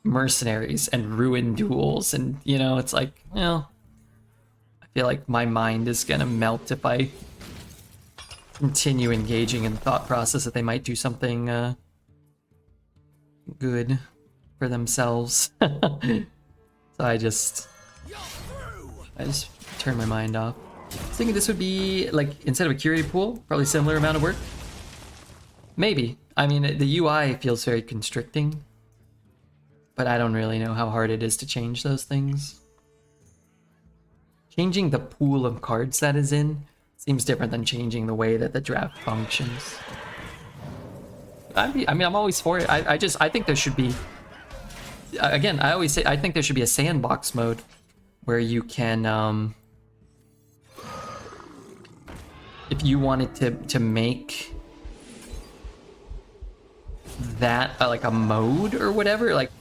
mercenaries and ruin duels, and you know, it's like, well, I feel like my mind is gonna melt if I continue engaging in the thought process that they might do something good for themselves. So I just turn my mind off. I was thinking this would be like, instead of a curated pool, probably similar amount of work. Maybe. I mean, the UI feels very constricting, but I don't really know how hard it is to change those things. Changing the pool of cards that is in seems different than changing the way that the draft functions. I mean, I'm always for it. I think there should be, again, I always say, I think there should be a sandbox mode where you can, if you wanted to make that like a mode or whatever, like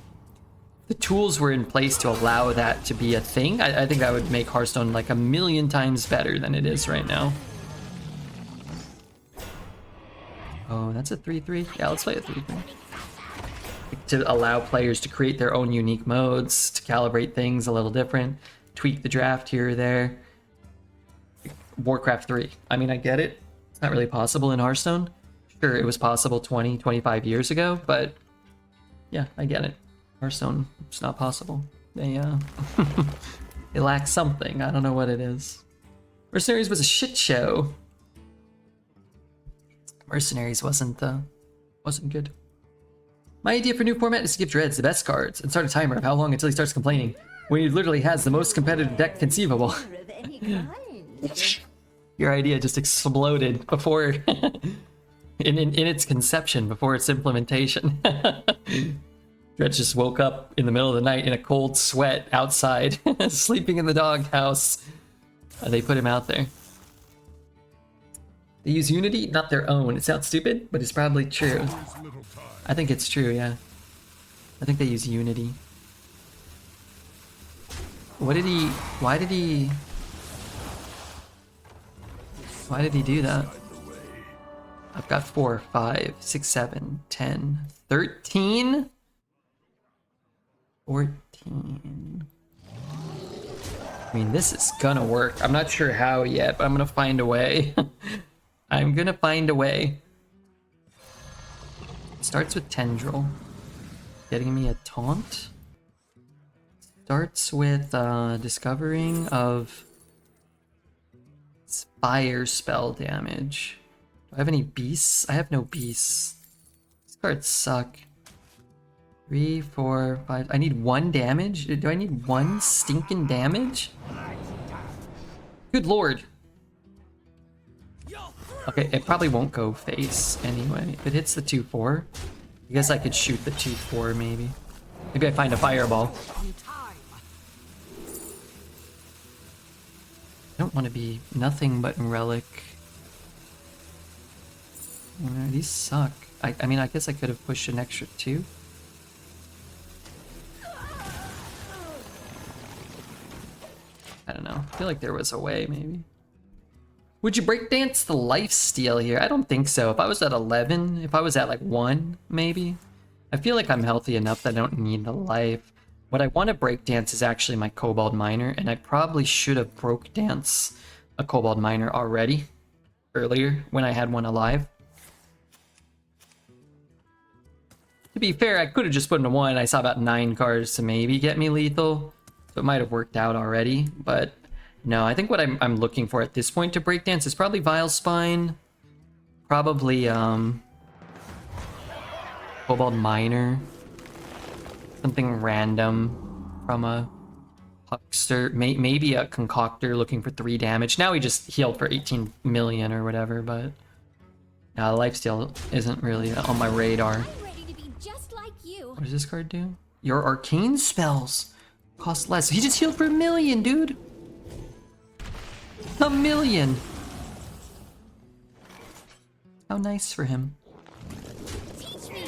the tools were in place to allow that to be a thing, I think that would make Hearthstone like a million times better than it is right now. Oh, that's a 3/3. Yeah, let's play a 3/3. To allow players to create their own unique modes, to calibrate things a little different, tweak the draft here or there. Warcraft 3. I mean, I get it. It's not really possible in Hearthstone. Sure, it was possible 20, 25 years ago, but yeah, I get it. Hearthstone, it's not possible. They they lack something. I don't know what it is. Mercenaries was a shit show. Mercenaries wasn't good. My idea for new format is to give Dreads the best cards and start a timer of how long until he starts complaining when he literally has the most competitive deck conceivable. Of any kind. Your idea just exploded before in its conception, before its implementation. Dredge just woke up in the middle of the night in a cold sweat outside, sleeping in the doghouse. They put him out there. They use Unity, not their own. It sounds stupid, but it's probably true. I think it's true, yeah. I think they use Unity. Why did he do that? I've got 4, 5, 6, 7, 10, 13? 14. I mean, this is gonna work. I'm not sure how yet, but I'm gonna find a way. I'm gonna find a way. It starts with Tendril. Getting me a taunt. starts with discovering of fire spell damage. Do I have any beasts? I have no beasts. These cards suck. 3, 4, 5. I need 1 damage? Do I need 1 stinking damage? Good lord. Okay, it probably won't go face anyway. If it hits the 2-4, I guess I could shoot the 2-4 maybe. Maybe I find a fireball. I don't want to be nothing but relic. These suck. I mean, I guess I could have pushed an extra 2. I don't know. I feel like there was a way, maybe. Would you breakdance the lifesteal here? I don't think so. If I was at 11, if I was at like 1, maybe. I feel like I'm healthy enough that I don't need the life. What I want to breakdance is actually my Kobold Miner, and I probably should have broke dance a Kobold Miner already, earlier, when I had one alive. To be fair, I could have just put in a 1. I saw about 9 cards to maybe get me lethal. So it might have worked out already, but no, I think what I'm looking for at this point to breakdance is probably Vile Spine, probably Kobold Miner, something random from a Huckster, maybe a Concoctor looking for 3 damage. Now he just healed for 18 million or whatever, but lifesteal isn't really on my radar. I'm ready to be just like you. What does this card do? Your arcane spells cost less. He just healed for 1 million, dude. 1 million. How nice for him. Teach me.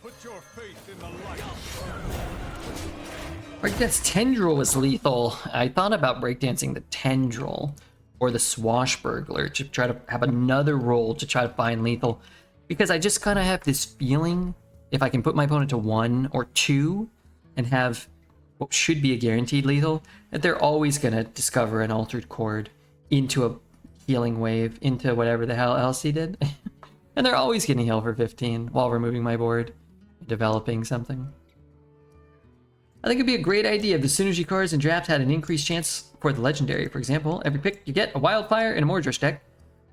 Put your faith in the light. Breakdance Tendril was lethal. I thought about breakdancing the Tendril or the Swashbuckler to try to have another roll to try to find lethal, because I just kind of have this feeling if I can put my opponent to 1 or 2 and have what should be a guaranteed lethal, that they're always going to discover an Altered Chord into a healing wave, into whatever the hell else he did. And they're always going to heal for 15 while removing my board, developing something. I think it'd be a great idea if the synergy cards in draft had an increased chance for the legendary. For example, every pick you get a Wildfire and a Mordresh deck.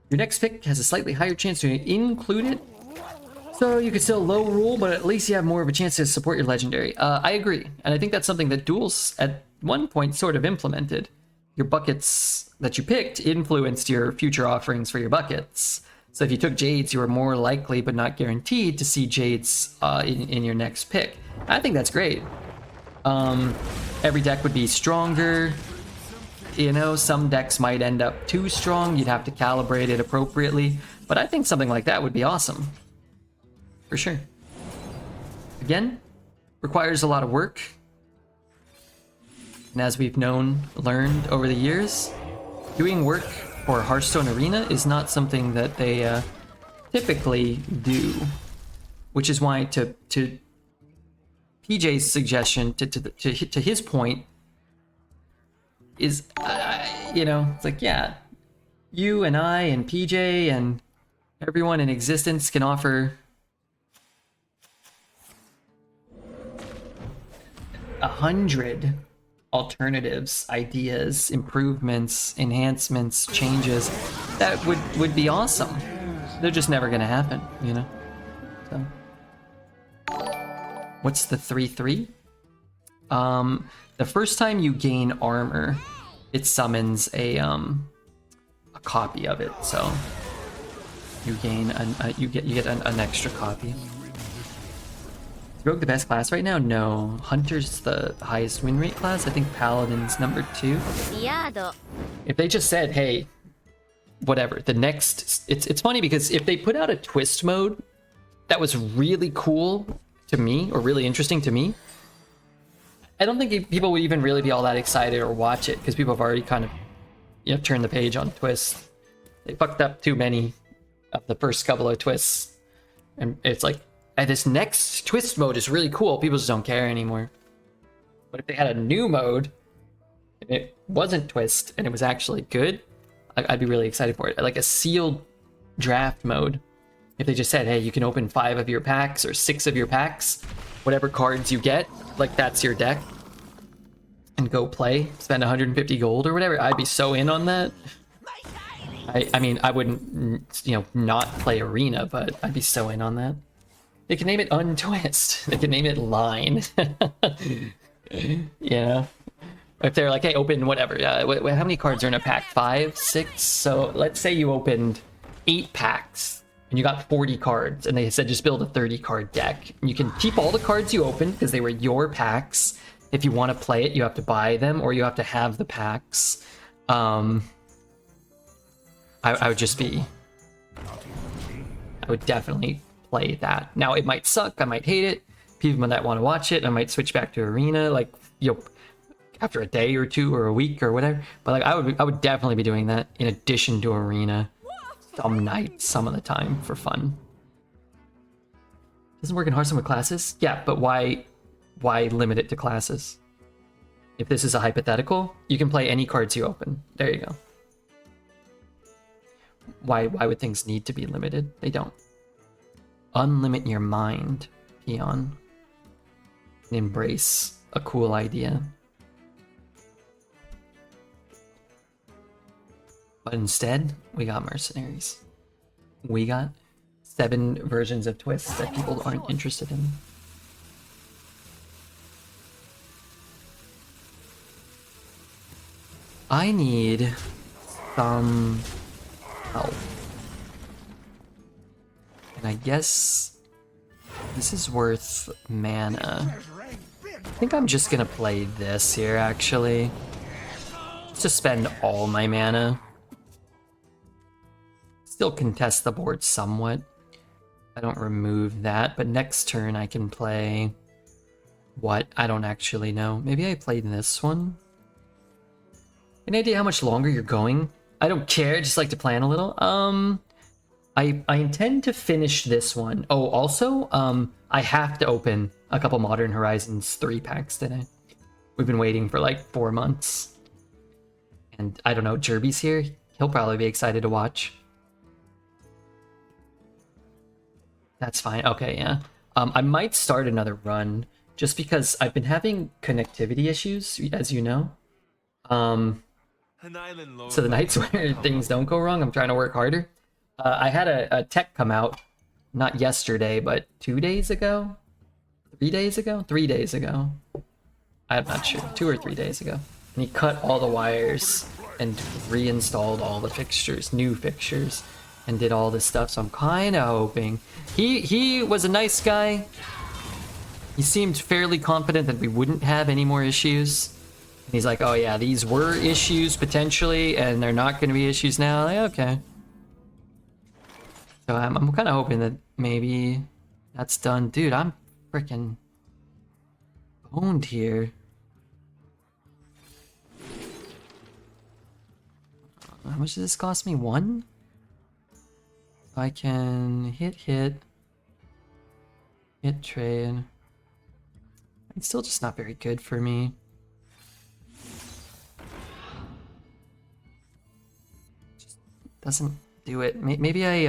Your next pick has a slightly higher chance to include it. So you could still low rule, but at least you have more of a chance to support your legendary. I agree. And I think that's something that Duels at one point sort of implemented. Your buckets that you picked influenced your future offerings for your buckets. So if you took Jades, you were more likely but not guaranteed to see Jades in your next pick. I think that's great. Every deck would be stronger. You know, some decks might end up too strong. You'd have to calibrate it appropriately. But I think something like that would be awesome. For sure. Again, requires a lot of work. And as we've learned over the years, doing work for Hearthstone Arena is not something that they typically do. Which is why to PJ's suggestion, to his point, is, you know, it's like, yeah, you and I and PJ and everyone in existence can offer 100 alternatives, ideas, improvements, enhancements, changes that would be awesome. They're just never gonna happen, you know? So what's the 3/3? The first time you gain armor, it summons a copy of it. So you gain you get an extra copy. Is Rogue the best class right now? No. Hunter's the highest win rate class. I think Paladin's number 2. If they just said, hey, whatever, the next, it's funny because if they put out a twist mode that was really cool to me or really interesting to me, I don't think people would even really be all that excited or watch it because people have already kind of, you know, turned the page on twists. They fucked up too many of the first couple of twists, and it's like, this next twist mode is really cool. People just don't care anymore. But if they had a new mode and it wasn't twist and it was actually good, I'd be really excited for it. Like a sealed draft mode If they just said, hey, you can open 5 of your packs or 6 of your packs, whatever cards you get, like that's your deck, and go play, spend 150 gold or whatever, I'd be so in on that. I mean, I wouldn't, you know, not play Arena, but I'd be so in on that. They can name it Untwist. They can name it Line. You know? If they're like, hey, open whatever. How many cards are in a pack? 5, 6? So let's say you opened 8 packs and you got 40 cards, and they said just build a 30-card deck. You can keep all the cards you opened because they were your packs. If you want to play it, you have to buy them or you have to have the packs. I would just be... I would definitely play that. Now, it might suck. I might hate it. People that want to watch it, I might switch back to Arena, like, you know, after a day or 2 or a week or whatever. But like, I would definitely be doing that in addition to Arena. Some nights, some of the time, for fun. Doesn't work in Hearthstone with classes? Yeah, but why limit it to classes? If this is a hypothetical, you can play any cards you open. There you go. Why would things need to be limited? They don't. Unlimit your mind, Peon. And embrace a cool idea. But instead, we got mercenaries. We got 7 versions of twists that people aren't interested in. I need some help. And I guess this is worth mana. I think I'm just gonna play this here, actually. Just to spend all my mana. Still contest the board somewhat. I don't remove that, but next turn I can play... what? I don't actually know. Maybe I played this one? Any idea how much longer you're going? I don't care, just like to plan a little. I intend to finish this one. Oh, also, I have to open a couple Modern Horizons 3 packs today. We've been waiting for like 4 months. And I don't know, Jerby's here. He'll probably be excited to watch. That's fine. Okay, yeah. I might start another run just because I've been having connectivity issues, as you know. So the nights where things don't go wrong, I'm trying to work harder. I had a tech come out, not yesterday, but 2 days ago? 3 days ago? 3 days ago. I'm not sure. 2 or 3 days ago. And he cut all the wires and reinstalled all the fixtures, new fixtures, and did all this stuff. So I'm kind of hoping. He was a nice guy. He seemed fairly confident that we wouldn't have any more issues. And he's like, oh yeah, these were issues potentially, and they're not going to be issues now. Like, okay. So I'm kind of hoping that maybe that's done. Dude, I'm freaking owned here. How much does this cost me? 1? I can hit, trade. It's still just not very good for me. Just doesn't do it. Maybe I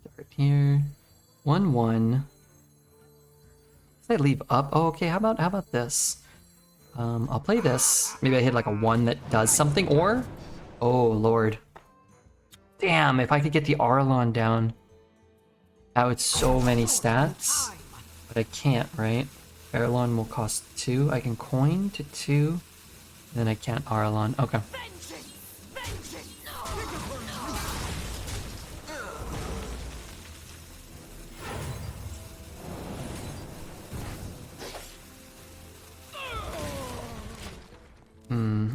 start here. 1-1. Did I leave up? Oh, okay. How about this? I'll play this. Maybe I hit like a 1 that does something, or... oh, Lord. Damn, if I could get the Arlon down. That would so many stats. But I can't, right? Arlon will cost 2. I can coin to 2. Then I can't Arlon. Okay.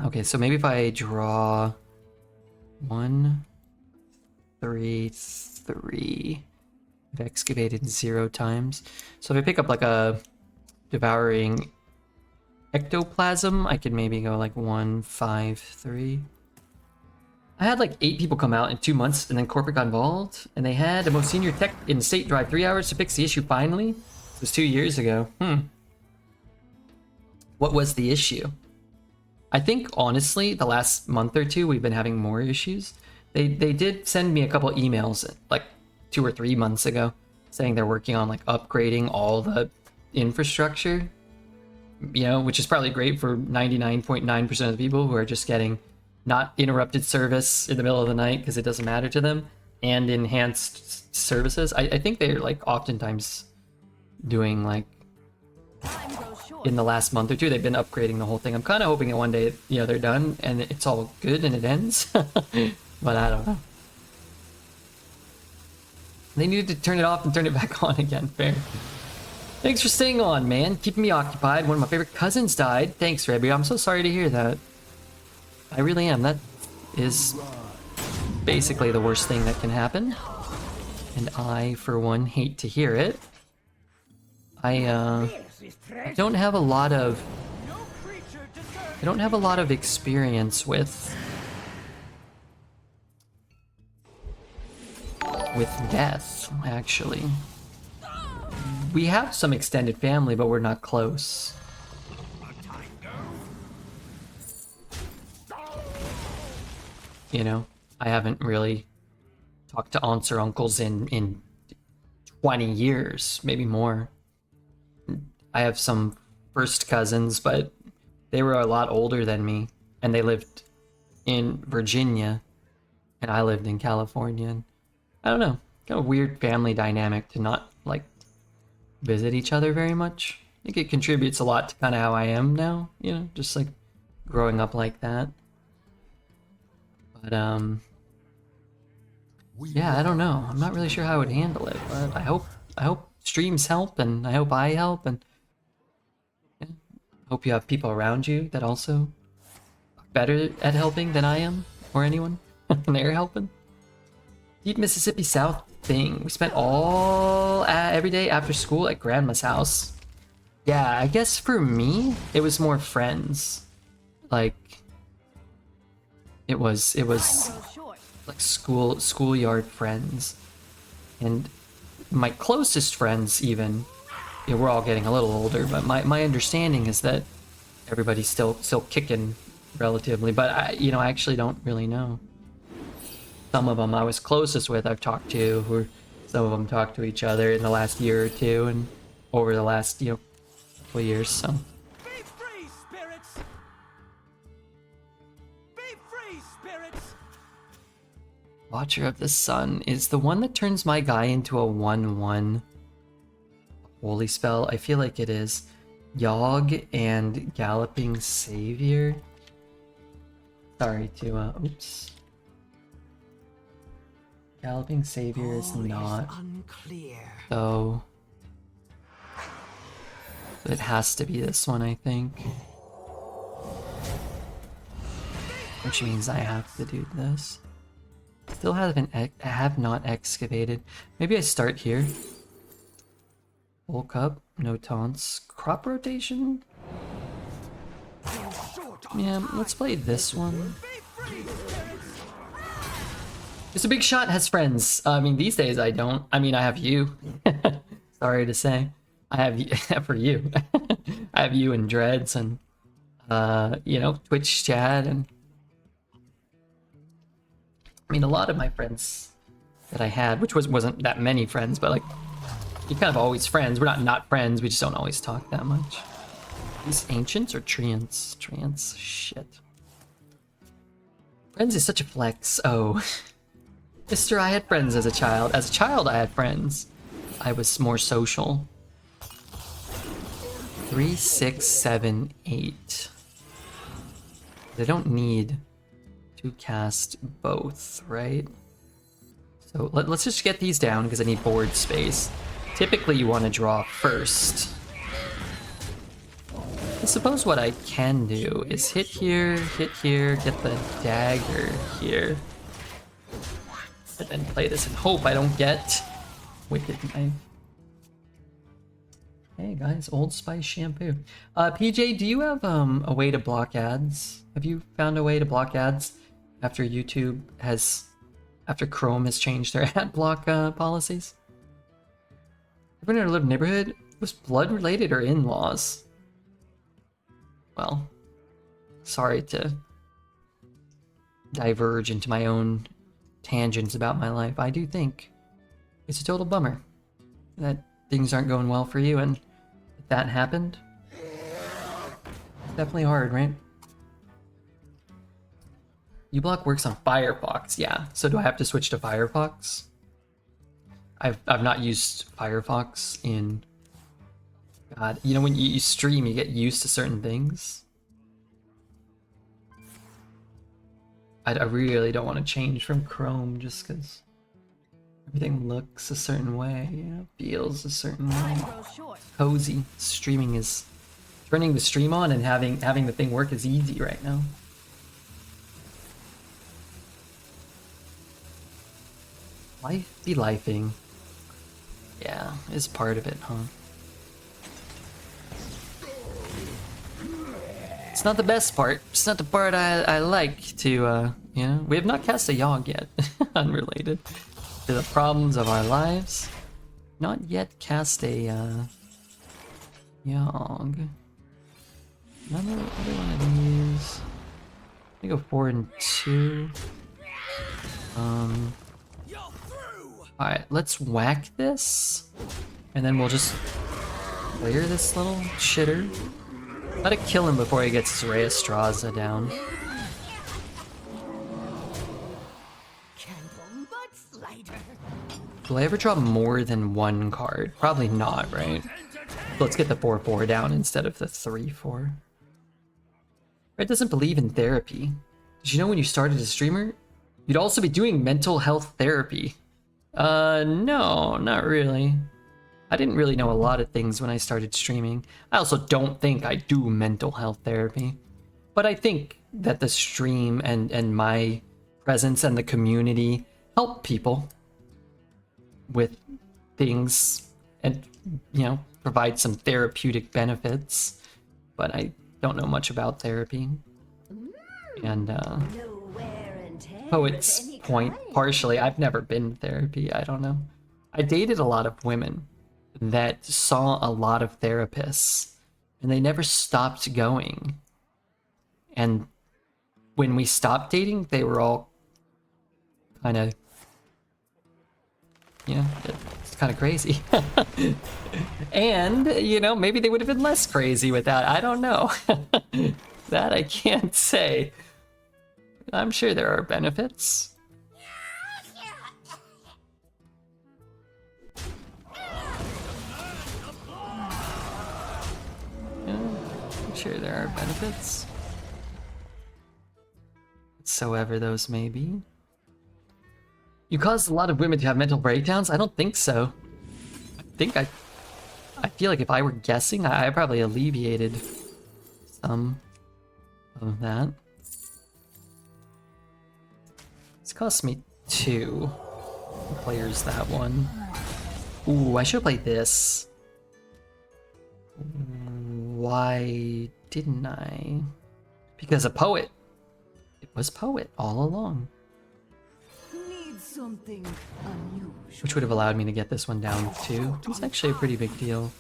Okay, so maybe if I draw 1, 3, 3. I've excavated 0 times. So if I pick up like a devouring ectoplasm, I could maybe go like 1, 5, 3. I had like 8 people come out in 2 months, and then corporate got involved, and they had the most senior tech in the state drive 3 hours to fix the issue finally. It was 2 years ago. What was the issue? I think honestly, the last month or two, we've been having more issues. They did send me a couple emails like 2 or 3 months ago saying they're working on like upgrading all the infrastructure, you know, which is probably great for 99.9% of the people who are just getting not interrupted service in the middle of the night because it doesn't matter to them, and enhanced services. I think they're like oftentimes doing like Time goes short. in the last month or two, they've been upgrading the whole thing. I'm kind of hoping that one day, you know, they're done and it's all good and it ends. But I don't know. They needed to turn it off and turn it back on again. Fair. Thanks for staying on, man. Keeping me occupied. One of my favorite cousins died. Thanks, Redbeard. I'm so sorry to hear that. I really am. That is basically the worst thing that can happen. And I, for one, hate to hear it. I don't have a lot of experience with death, actually. We have some extended family, but we're not close. You know, I haven't really talked to aunts or uncles in 20 years, maybe more. I have some first cousins, but they were a lot older than me, and they lived in Virginia, and I lived in California. And I don't know, kind of weird family dynamic to not like visit each other very much. I think it contributes a lot to kind of how I am now, you know, just like growing up like that. But yeah, I don't know. I'm not really sure how I would handle it, but I hope streams help, and I hope I help, and yeah, hope you have people around you that also are better at helping than I am or anyone, and they're helping. Deep Mississippi South thing. We spent every day after school at grandma's house. Yeah, I guess for me, it was more friends. Like, it was Time goes short. like schoolyard friends, and my closest friends even. Yeah, we're all getting a little older, but my understanding is that everybody's still kicking relatively. But I actually don't really know. Some of them I was closest with, I've talked to, or some of them talked to each other in the last year or two, and over the last couple of years. So Be free, spirits! Be free, spirits! Watcher of the Sun is the one that turns my guy into a 1/1 holy spell. I feel like it is Yogg and Galloping Savior. Sorry to oops. Galloping Savior is All not, unclear. though. It has to be this one, I think. Which means I have to do this. Still have not excavated. Maybe I start here. Full cup, no taunts. Crop rotation? Yeah, let's play this one. Mr. Big Shot has friends. I mean, these days I don't. I mean, I have you. Sorry to say. I have you for you. I have you and Dreads and, Twitch chat. And I mean, a lot of my friends that I had, which wasn't that many friends, but like, you're kind of always friends. We're not friends. We just don't always talk that much. These ancients or treants? Treants? Shit. Friends is such a flex. Oh. Mister, I had friends as a child. As a child, I had friends. I was more social. 3, 6, 7, 8. They don't need to cast both, right? So let's just get these down because I need board space. Typically, you want to draw first. I suppose what I can do is hit here, get the dagger here. And then play this and hope I don't get Wicked Knife. Hey guys, Old Spice shampoo. PJ, do you have a way to block ads? Have you found a way to block ads after Chrome has changed their ad block policies? Living in a little neighborhood, was blood related or in-laws? Well, Sorry to diverge into my own tangents about my life. I do think it's a total bummer that things aren't going well for you, and if that happened, it's definitely hard, right? uBlock works on Firefox, yeah. So do I have to switch to Firefox? I've not used Firefox in... God, you know, when you stream, you get used to certain things. I really don't want to change from Chrome just because everything looks a certain way, you know, feels a certain way. Cozy. Streaming is... Turning the stream on and having the thing work is easy right now. Life be lifing. Yeah, is part of it, huh? It's not the best part. It's not the part I like to, you know? We have not cast a Yogg yet. Unrelated to the problems of our lives. Not yet cast a, Yogg. Another one of these. I go 4 and 2. Alright, let's whack this. And then we'll just clear this little shitter. Gotta kill him before he gets his Ray of Straza down. Will I ever draw more than one card? Probably not, right? Let's get the 4/4 down instead of the 3/4. Red doesn't believe in therapy. Did you know when you started as a streamer, you'd also be doing mental health therapy? No, not really. I didn't really know a lot of things when I started streaming. I also don't think I do mental health therapy. But I think that the stream and my presence and the community help people with things and, you know, provide some therapeutic benefits. But I don't know much about therapy. And, Poet's point, partially, I've never been to therapy, I don't know. I dated a lot of women that saw a lot of therapists, and they never stopped going. And when we stopped dating, they were all kind of, you know, it's kind of crazy. And, you know, maybe they would have been less crazy without, I don't know. That I can't say. I'm sure there are benefits. Yeah, I'm sure there are benefits. Whatsoever those may be. You caused a lot of women to have mental breakdowns? I don't think so. I feel like if I were guessing, I probably alleviated some of that. This cost me 2. Players that one. Ooh, I should have played this. Why didn't I? Because a poet. It was poet all along. Need something unusual. Which would have allowed me to get this one down too. It's actually a pretty big deal.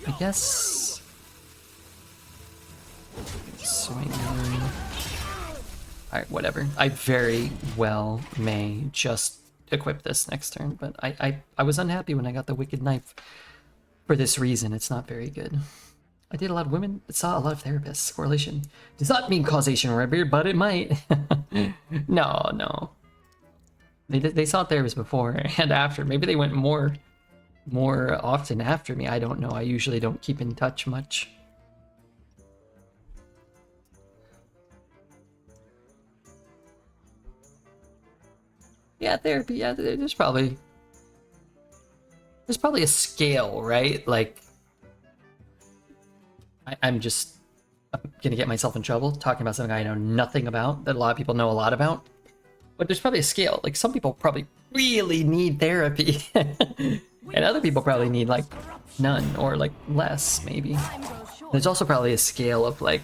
I guess... Swing. Alright, whatever. I very well may just equip this next turn, but I was unhappy when I got the Wicked Knife for this reason. It's not very good. I did a lot of women, saw a lot of therapists. Correlation does not mean causation, Redbeard, but it might. No. They saw therapists before and after. Maybe they went more often after me. I don't know. I usually don't keep in touch much. Yeah, therapy. Yeah, there's probably a scale, right? Like, I'm gonna get myself in trouble talking about something I know nothing about that a lot of people know a lot about. But there's probably a scale. Like, some people probably really need therapy, and other people probably need like none or like less, maybe. There's also probably a scale of like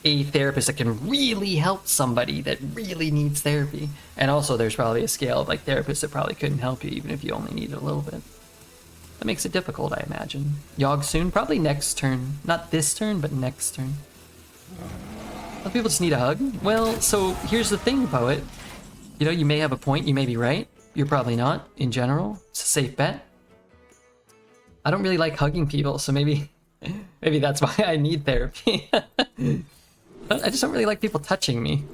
a therapist that can really help somebody that really needs therapy. And also there's probably a scale of like therapists that probably couldn't help you even if you only needed a little bit. That makes it difficult, I imagine. Yogg soon, probably next turn. Not this turn, but next turn. Some people just need a hug. Well, so here's the thing, Poet. You know, you may have a point, you may be right. You're probably not, in general. It's a safe bet. I don't really like hugging people, so maybe that's why I need therapy. I just don't really like people touching me.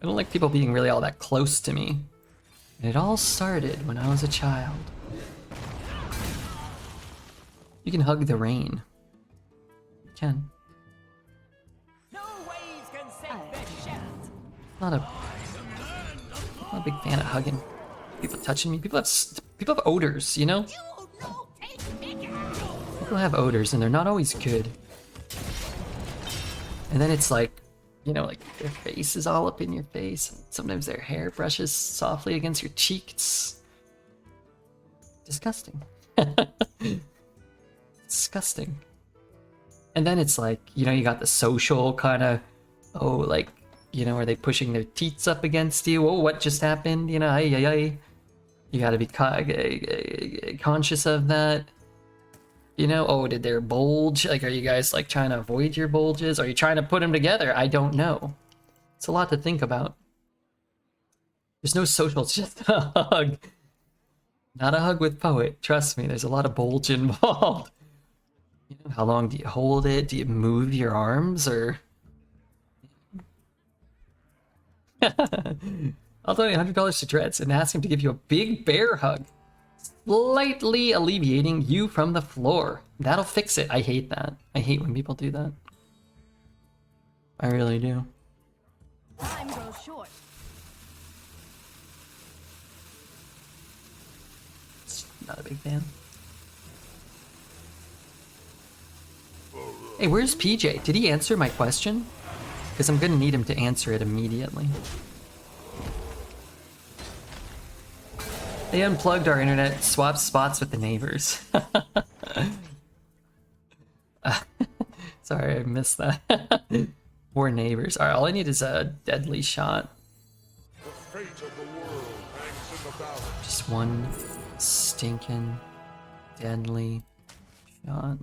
I don't like people being really all that close to me. And it all started when I was a child. You can hug the rain. You can. No waves can save this ship. Not a big fan of hugging. People touching me. People have odors, you know? People have odors and they're not always good. And then it's like, you know, like their face is all up in your face. Sometimes their hair brushes softly against your cheek. It's disgusting. Disgusting. And then it's like, you know, you got the social kind of, oh, like, you know, are they pushing their teats up against you? Oh, what just happened? You know, ay. You gotta be conscious of that. You know, oh, did their bulge? Like, are you guys like trying to avoid your bulges? Are you trying to put them together? I don't know. It's a lot to think about. There's no social, it's just a hug. Not a hug with Poet. Trust me, there's a lot of bulge involved. You know, how long do you hold it? Do you move your arms or? I'll donate $100 to Dreads and ask him to give you a big bear hug. Slightly alleviating you from the floor. That'll fix it. I hate that. I hate when people do that. I really do. Time grows short. Not a big fan. Hey, where's PJ? Did he answer my question? Because I'm gonna need him to answer it immediately. They unplugged our internet, swapped spots with the neighbors. Sorry, I missed that. Poor neighbors. Alright, all I need is a deadly shot. The fate of the world hangs in the balance. Just one stinking deadly shot.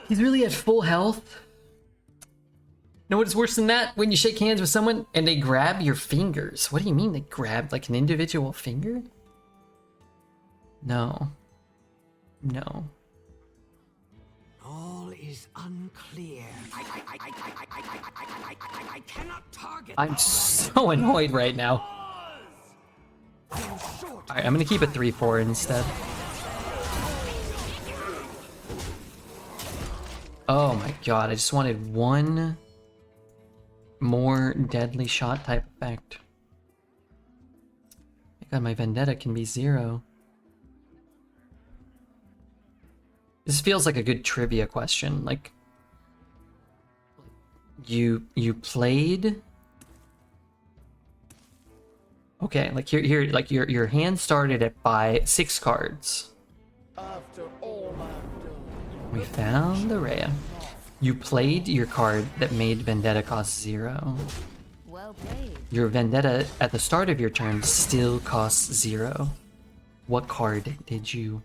He's really at full health. You know what's worse than that? When you shake hands with someone and they grab your fingers. What do you mean they grab like an individual finger? No. No. All is unclear. I cannot target. I'm so annoyed right now. Alright, I'm gonna keep it 3-4 instead. Oh my god, I just wanted one more deadly shot type effect. My god, my Vendetta can be 0. This feels like a good trivia question. Like, you played... Okay, like here, like your hand started at 6 cards. After all I've done. We found the Rhea. You played your card that made Vendetta cost 0. Well played. Your Vendetta at the start of your turn still costs 0. What card did you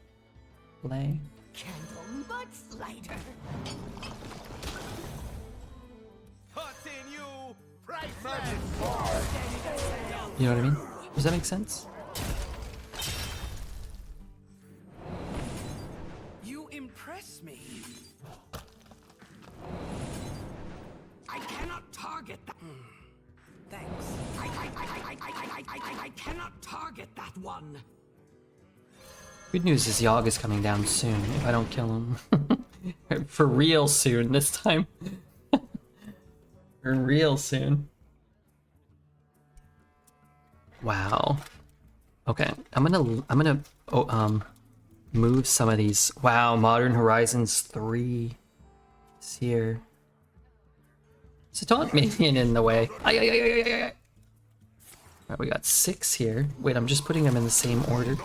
play? Candle but slighter. Continue. Priceless. You know what I mean? Does that make sense? You impress me. I cannot target that. Thanks. I cannot target that one. Good news is Yogg is coming down soon if I don't kill him. For real soon this time. For real soon. Wow. Okay, I'm gonna move some of these. Wow, Modern Horizons 3 is here. It's a taunt minion in the way. Alright, we got 6 here. Wait, I'm just putting them in the same order.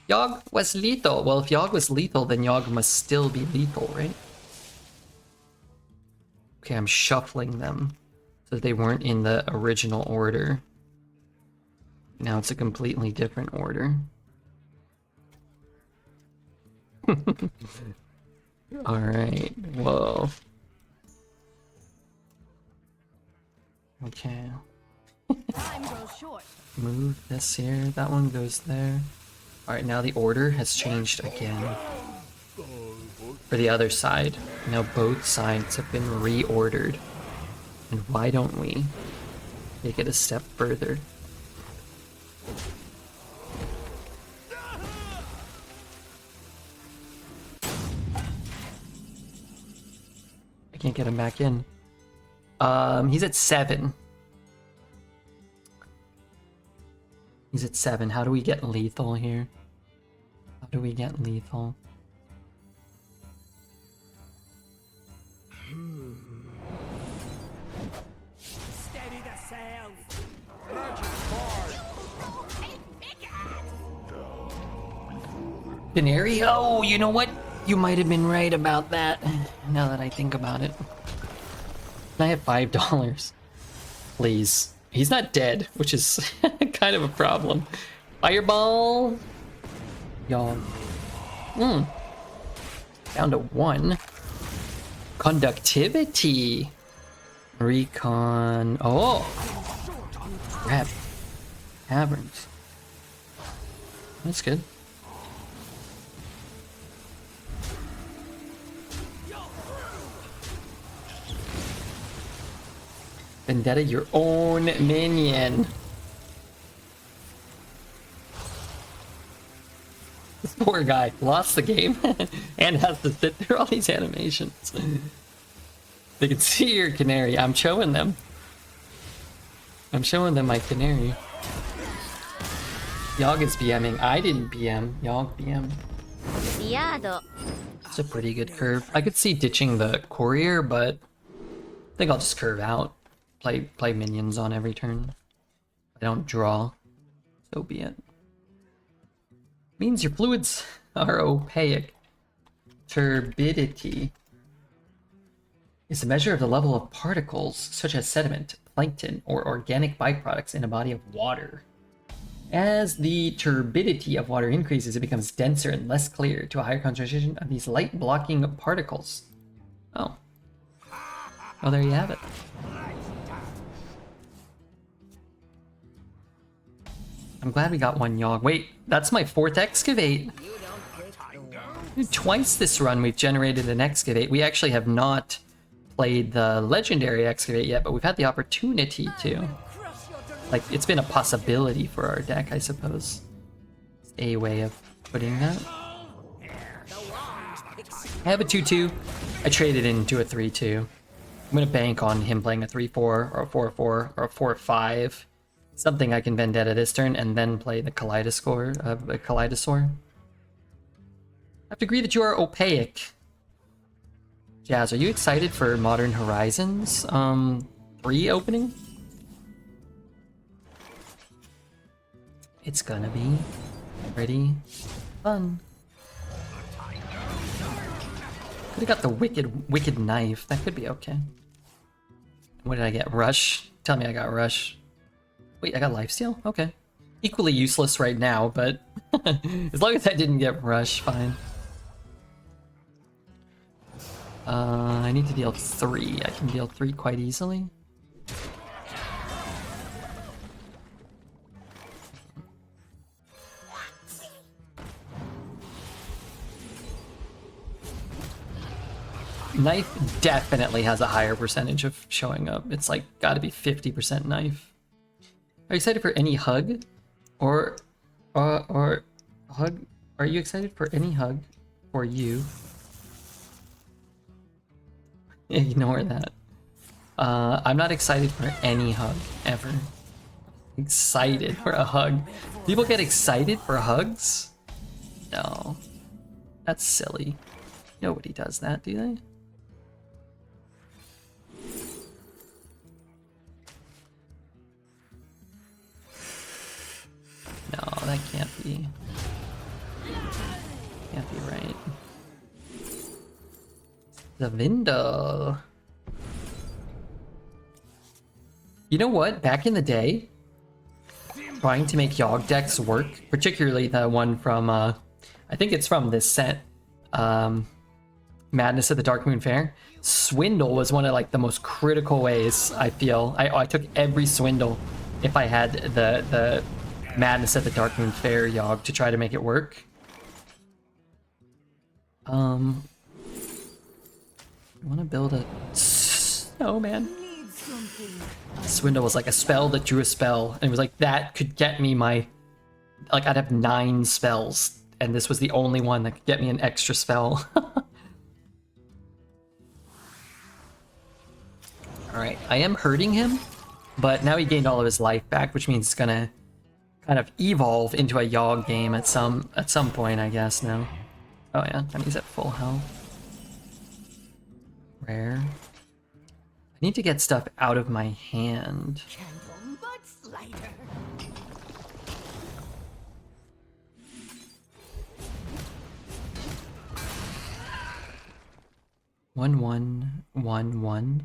Yogg was lethal. Well, if Yogg was lethal, then Yogg must still be lethal, right? Okay, I'm shuffling them so that they weren't in the original order. Now it's a completely different order. Alright, whoa. Okay. Time grows short. Move this here, that one goes there. Alright, now the order has changed again. For the other side. Now both sides have been reordered. And why don't we take it a step further? I can't get him back in. He's at 7. He's at 7. How do we get lethal here? How do we get lethal? Steady the sails. Canary? Oh, you know what? You might have been right about that. Now that I think about it. I have $5. Please. He's not dead, which is kind of a problem. Fireball. Yogg. Down to 1. Conductivity. Recon. Oh. Crap. Caverns. That's good. Vendetta, your own minion. This poor guy lost the game and has to sit through all these animations. They can see your canary. I'm showing them. I'm showing them my canary. Yogg is BMing. I didn't BM. Yogg BM. It's a pretty good curve. I could see ditching the courier, but I think I'll just curve out. Play minions on every turn. I don't draw. So be it. Means your fluids are opaque. Turbidity is a measure of the level of particles, such as sediment, plankton, or organic byproducts in a body of water. As the turbidity of water increases, it becomes denser and less clear to a higher concentration of these light-blocking particles. Oh. Oh, there you have it. I'm glad we got 1 Yogg. Wait, that's my 4th excavate. Twice this run we've generated an excavate. We actually have not played the legendary excavate yet, but we've had the opportunity to. Like, it's been a possibility for our deck, I suppose. It's a way of putting that. I have a 2-2. I traded into a 3-2. I'm gonna bank on him playing a 3-4 or a 4-4 or a 4-5. Something I can vendetta this turn and then play the Kaleidosaur. I have to agree that you are opaque. Jazz, are you excited for Modern Horizons 3 opening? It's gonna be pretty fun. Could've got the wicked knife. That could be okay. What did I get? Rush? Tell me I got Rush. Wait, I got lifesteal? Okay. Equally useless right now, but as long as I didn't get Rush, fine. I need to deal 3. I can deal 3 quite easily. Knife definitely has a higher percentage of showing up. It's like gotta be 50% knife. Are you excited for any hug? Or hug? Are you excited for any hug for you? Ignore that. I'm not excited for any hug, ever. Excited for a hug. People get excited for hugs? No. That's silly. Nobody does that, do they? No, that can't be. Can't be right. The window. You know what? Back in the day, trying to make Yogg decks work, particularly the one from, I think it's from this set, Madness at the Dark Moon Fair. Swindle was one of like the most critical ways, I feel. I took every swindle if I had the Madness at the Dark Moon Fair Yogg to try to make it work. I want to build a snowman. Need something. Swindle was like a spell that drew a spell, and it was like that could get me my, like I'd have 9 spells, and this was the only one that could get me an extra spell. Alright, I am hurting him, but now he gained all of his life back, which means it's gonna kind of evolve into a Yogg game at some point, I guess now. Oh yeah, and he's at full health. Rare. I need to get stuff out of my hand. Gentle but slighter. 1-1-1-1.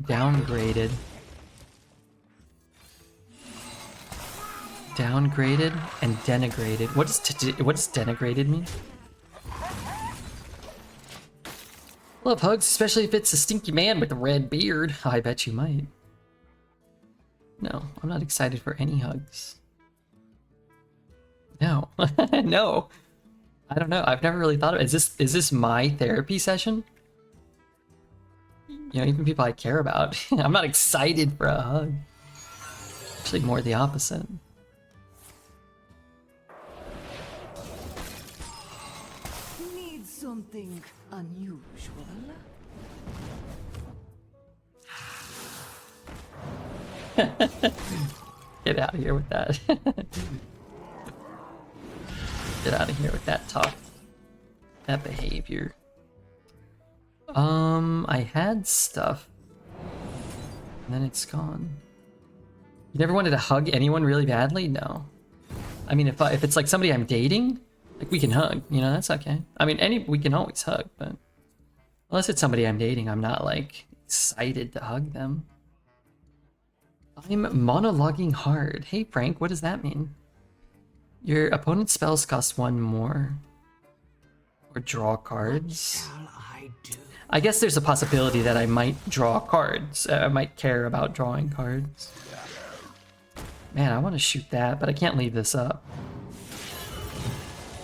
Downgraded. Downgraded and denigrated. What does denigrated mean? Love hugs, especially if it's a stinky man with a red beard. I bet you might. No, I'm not excited for any hugs. No. No. I don't know. I've never really thought of it. Is this my therapy session? You know, even people I care about. I'm not excited for a hug. Actually, more the opposite. Need something unusual. Get out of here with that. Get out of here with that talk. That behavior. I had stuff. And then it's gone. You never wanted to hug anyone really badly? No. I mean, if it's like somebody I'm dating, like we can hug, you know, that's okay. I mean, we can always hug, but unless it's somebody I'm dating, I'm not like excited to hug them. I'm monologuing hard. Hey Frank, what does that mean? Your opponent's spells cost 1 more. Or draw cards. I guess there's a possibility that I might draw cards. I might care about drawing cards. Man, I want to shoot that, but I can't leave this up.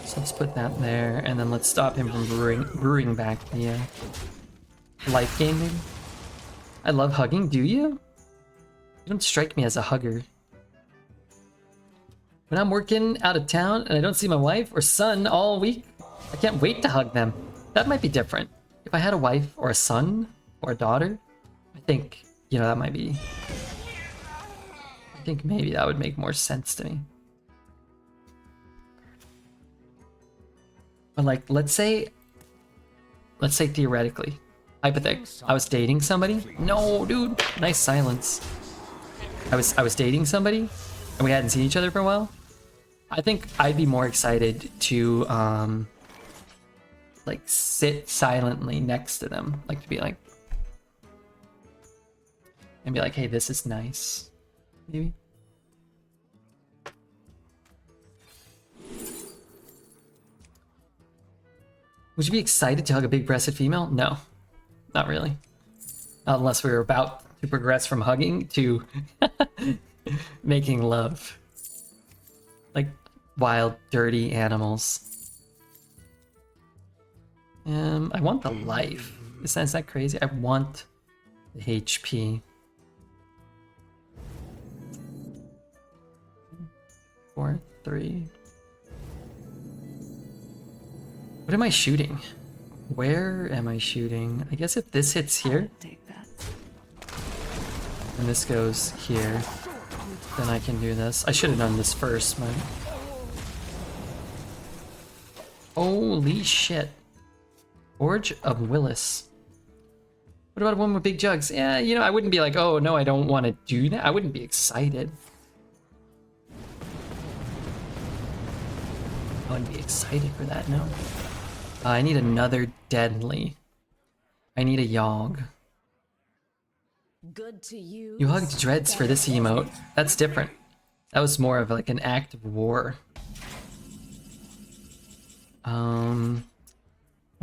So let's put that there, and then let's stop him from brewing back the life gain, maybe? I love hugging, do you? You don't strike me as a hugger. When I'm working out of town and I don't see my wife or son all week, I can't wait to hug them. That might be different. If I had a wife or a son or a daughter, I think, you know, that might be... I think maybe that would make more sense to me. But like, let's say theoretically, hypothetically, I was dating somebody. No, dude, nice silence. I was dating somebody and we hadn't seen each other for a while. I think I'd be more excited to like sit silently next to them, like to be like, and be like, hey, this is nice, maybe. Would you be excited to hug a big-breasted female? No, not really. Not unless we were about to progress from hugging to making love. Like wild, dirty animals. I want the life. Is that crazy? I want the HP. 4, 3. What am I shooting? Where am I shooting? I guess if this hits here, Take that. and this goes here, then I can do this. I should have done this first, man. Holy shit. Forge of Willis. What about a woman with big jugs? Yeah, you know, I wouldn't be like, oh no, I don't want to do that. I wouldn't be excited. I wouldn't be excited for that, no. I need another deadly. I need a Yogg. Good to you. You hugged dreads for this emote. That's different. That was more of like an act of war.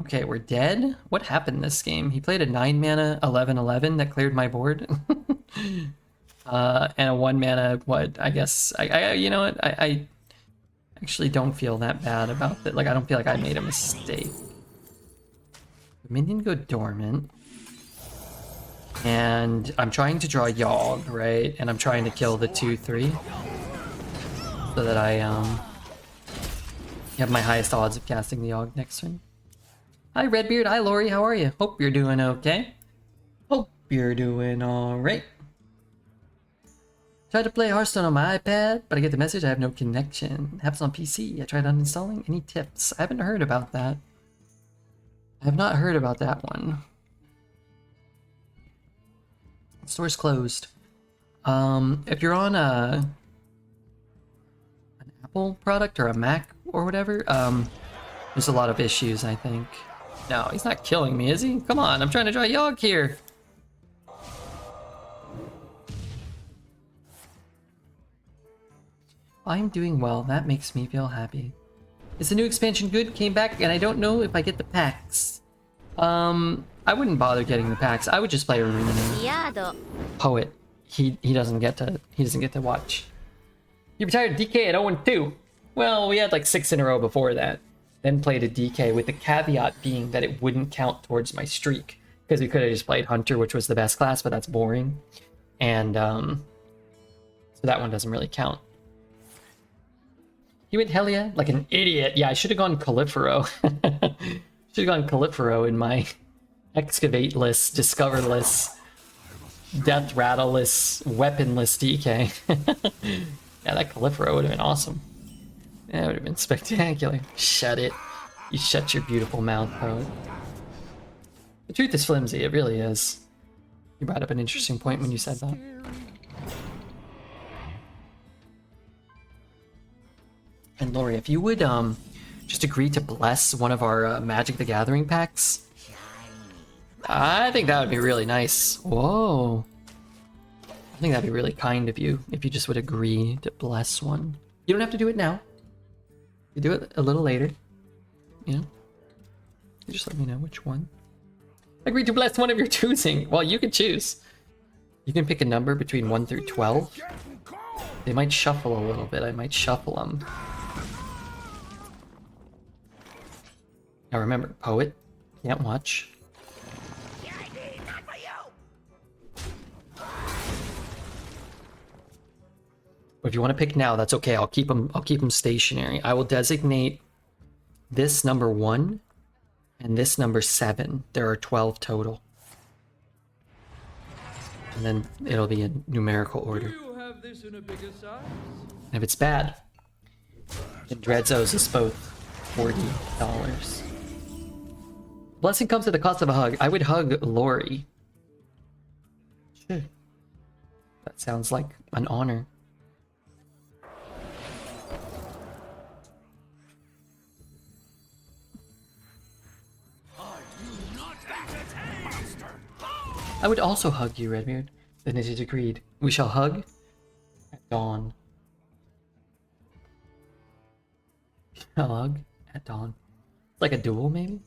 Okay, we're dead. What happened this game? He played a 9 mana 11/11 that cleared my board. And a 1 mana, what? I guess I you know what? I actually don't feel that bad about it. Like, I don't feel like I made a mistake. Minion go dormant. And I'm trying to draw Yogg, right? And I'm trying to kill the 2/3 so that I have my highest odds of casting the Yogg next turn. Hi Redbeard, hi Lori, how are you? Hope you're doing okay. Hope you're doing alright. Tried to play Hearthstone on my iPad, but I get the message I have no connection. Happens on PC. I tried uninstalling. Any tips? I haven't heard about that. I have not heard about that one. Store's closed. If you're on an Apple product or a Mac or whatever, there's a lot of issues, I think. No, he's not killing me, is he? Come on, I'm trying to draw Yogg here. I'm doing well. That makes me feel happy. Is the new expansion good? Came back, and I don't know if I get the packs. I wouldn't bother getting the packs. I would just play Arena. Poet. He doesn't get to watch. You retired DK at 0-2. Well, we had like 6 in a row before that. Then played a DK with the caveat being that it wouldn't count towards my streak because we could have just played Hunter, which was the best class, but that's boring. And so that one doesn't really count. You went Helia like an idiot. Yeah, I should have gone Califero. Should have gone Califero in my excavate-less, discover-less, death rattle-less, weapon-less DK. Yeah, that Califero would have been awesome. That would have been spectacular. Shut it. You shut your beautiful mouth, Poet. The truth is flimsy, it really is. You brought up an interesting point when you said that. And Lori, if you would just agree to bless one of our Magic the Gathering packs, I think that would be really nice. Whoa. I think that'd be really kind of you if you just would agree to bless one. You don't have to do it now. You do it a little later. You know? You just let me know which one. Agree to bless one of your choosing. Well, you can choose. You can pick a number between 1 through 12. They might shuffle a little bit. I might shuffle them. Now remember, Poet can't watch. But if you want to pick now, that's okay. I'll keep them stationary. I will designate this number 1 and this number 7. There are 12 total. And then it'll be in numerical order. have this in a bigger size? And if it's bad, then Dreads owes us both $40. Blessing comes at the cost of a hug. I would hug Lori. Sure. That sounds like an honor. I would also hug you, Redbeard. Then it is agreed. We shall hug at dawn. Shall hug at dawn. Like a duel, maybe?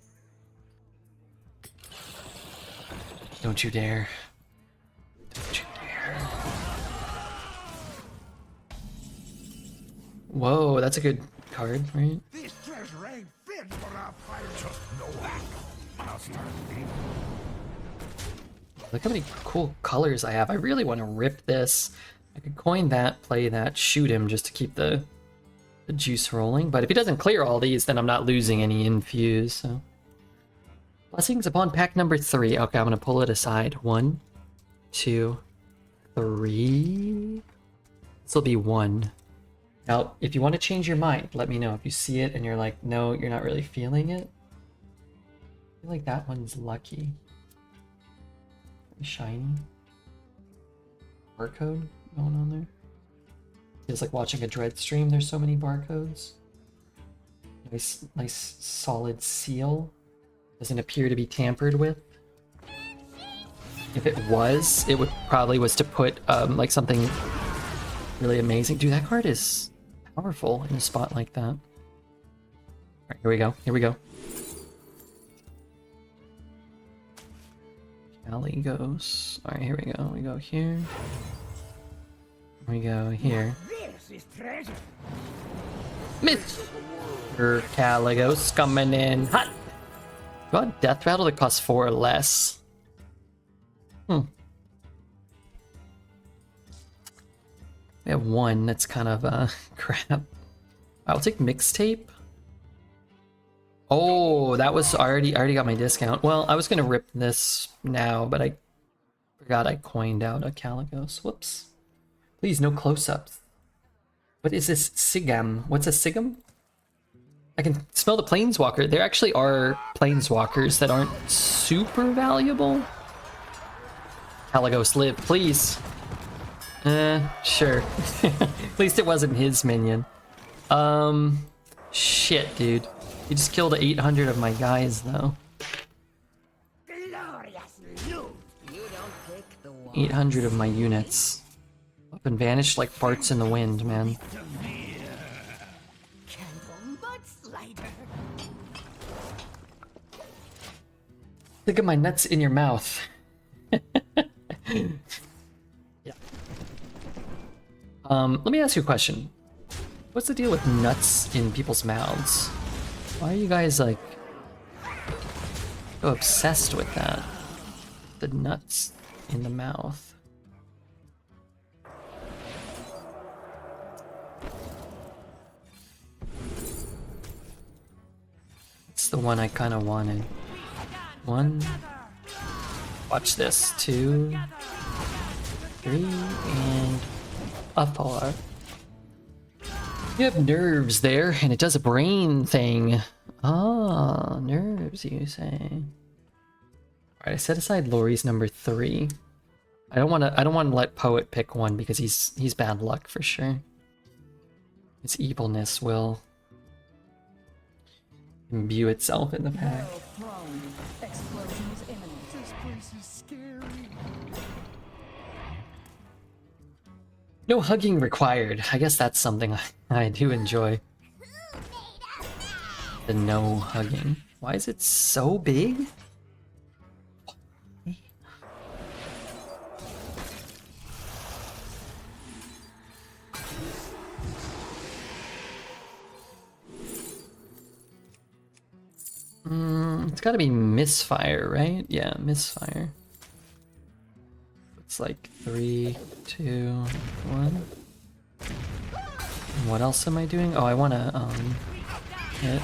Don't you dare. Don't you dare. Whoa, that's a good card, right? This treasure ain't fit for our fire. Just know that, master. Look how many cool colors I have. I really want to rip this. I could coin that, play that, shoot him just to keep the juice rolling. But if he doesn't clear all these, then I'm not losing any infuse. So, blessings upon pack number 3. Okay, I'm gonna pull it aside. 1, 2, 3. This will be 1. Now, if you want to change your mind, let me know. If you see it and you're like, no, you're not really feeling it. I feel like that one's lucky. Shiny barcode going on there. Feels like watching a Dread stream. There's so many barcodes. Nice solid seal. Doesn't appear to be tampered with. If it was, it would probably was to put like something really amazing. Dude, that card is powerful in a spot like that. Alright, here we go. Here we go. Caligos. Alright, here we go. We go here. We go here. This is treasure. Mr. Caligos coming in hot. Got Death Rattle that costs 4 or less. We have 1 that's kind of crap. I'll take Mixtape. Oh, that was already got my discount. Well, I was gonna rip this now, but I forgot I coined out a Caligos. Whoops. Please, no close-ups. What is this Sigam? What's a Sigam? I can smell the Planeswalker. There actually are Planeswalkers that aren't super valuable. Caligos, live, please. Sure. At least it wasn't his minion. Shit, dude. He just killed 800 of my guys, though. Glorious loot. You don't pick the one. 800 of my units. Up and vanished like farts in the wind, man. Candle mudslider. Think of my nuts in your mouth. Yeah. Let me ask you a question. What's the deal with nuts in people's mouths? Why are you guys like so obsessed with that? The nuts in the mouth. It's the one I kind of wanted. 1. Watch this. 2, 3, and a 4. You have nerves there, and it does a brain thing. Ah, nerves, you say. Alright, I set aside Lori's number 3. I don't wanna let Poet pick one because he's bad luck for sure. His evilness will imbue itself in the pack. Explosions imminent. This place is scary. No hugging required. I guess that's something I do enjoy. The no hugging. Why is it so big? It's gotta be misfire, right? Yeah, misfire. It's like 3, 2, 1. And what else am I doing? Oh, I wanna hit.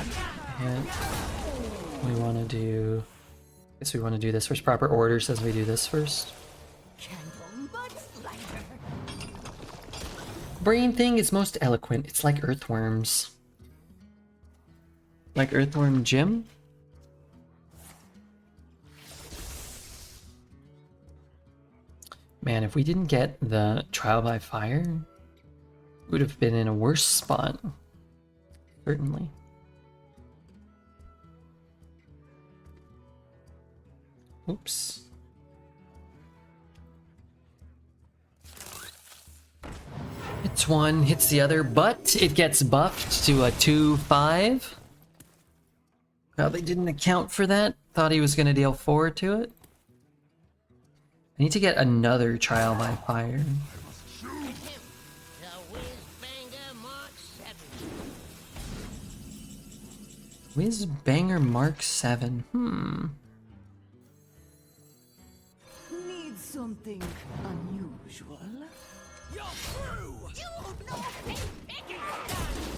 We wanna do. I guess we wanna do this first. Proper order says we do this first. Candle mudslider. Brain thing is most eloquent. It's like earthworms. Like Earthworm Jim? Man, if we didn't get the trial by fire, we would have been in a worse spot. Certainly. Oops. Hits one, hits the other, but it gets buffed to a 2/5. Probably didn't account for that. Thought he was going to deal 4 to it. I need to get another trial by fire. Whiz Banger Mark 7. Need something unusual.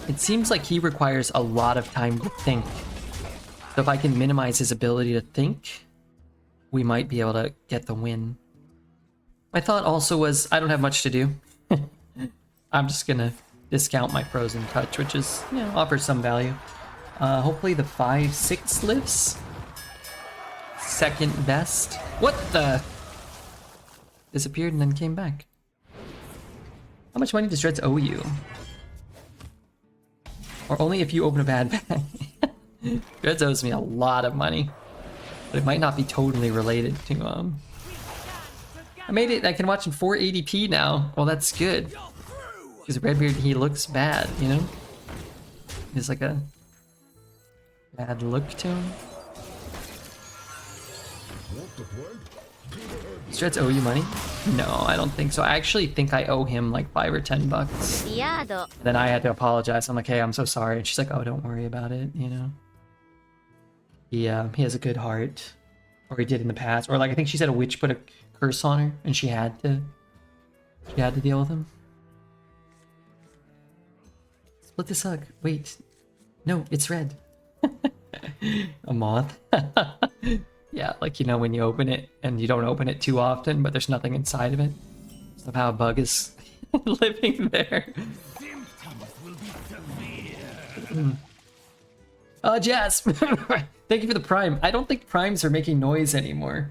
It seems like he requires a lot of time to think. So if I can minimize his ability to think, we might be able to get the win. My thought also was, I don't have much to do. I'm just gonna discount my Frozen Touch, which is, you know, offers some value. Hopefully the 5/6 lives. Second best. What the? Disappeared and then came back. How much money does Dreads owe you? Or only if you open a bad bag. Dreads owes me a lot of money. But it might not be totally related to, I made it, I can watch in 480p now. Well, that's good. Because Redbeard, he looks bad, you know? There's like a bad look to him. Does Dreads owe you money? No, I don't think so. I actually think I owe him like $5 or $10. Then I had to apologize. I'm like, hey, I'm so sorry. And she's like, oh, don't worry about it, you know? He has a good heart. Or he did in the past. Or like, I think she said a witch put a curse on her and she had to deal with him. Split this hug. Wait. No, it's red. A moth. Yeah, like, you know, when you open it and you don't open it too often, but there's nothing inside of it. Somehow a bug is living there. Jazz! Thank you for the prime. I don't think primes are making noise anymore.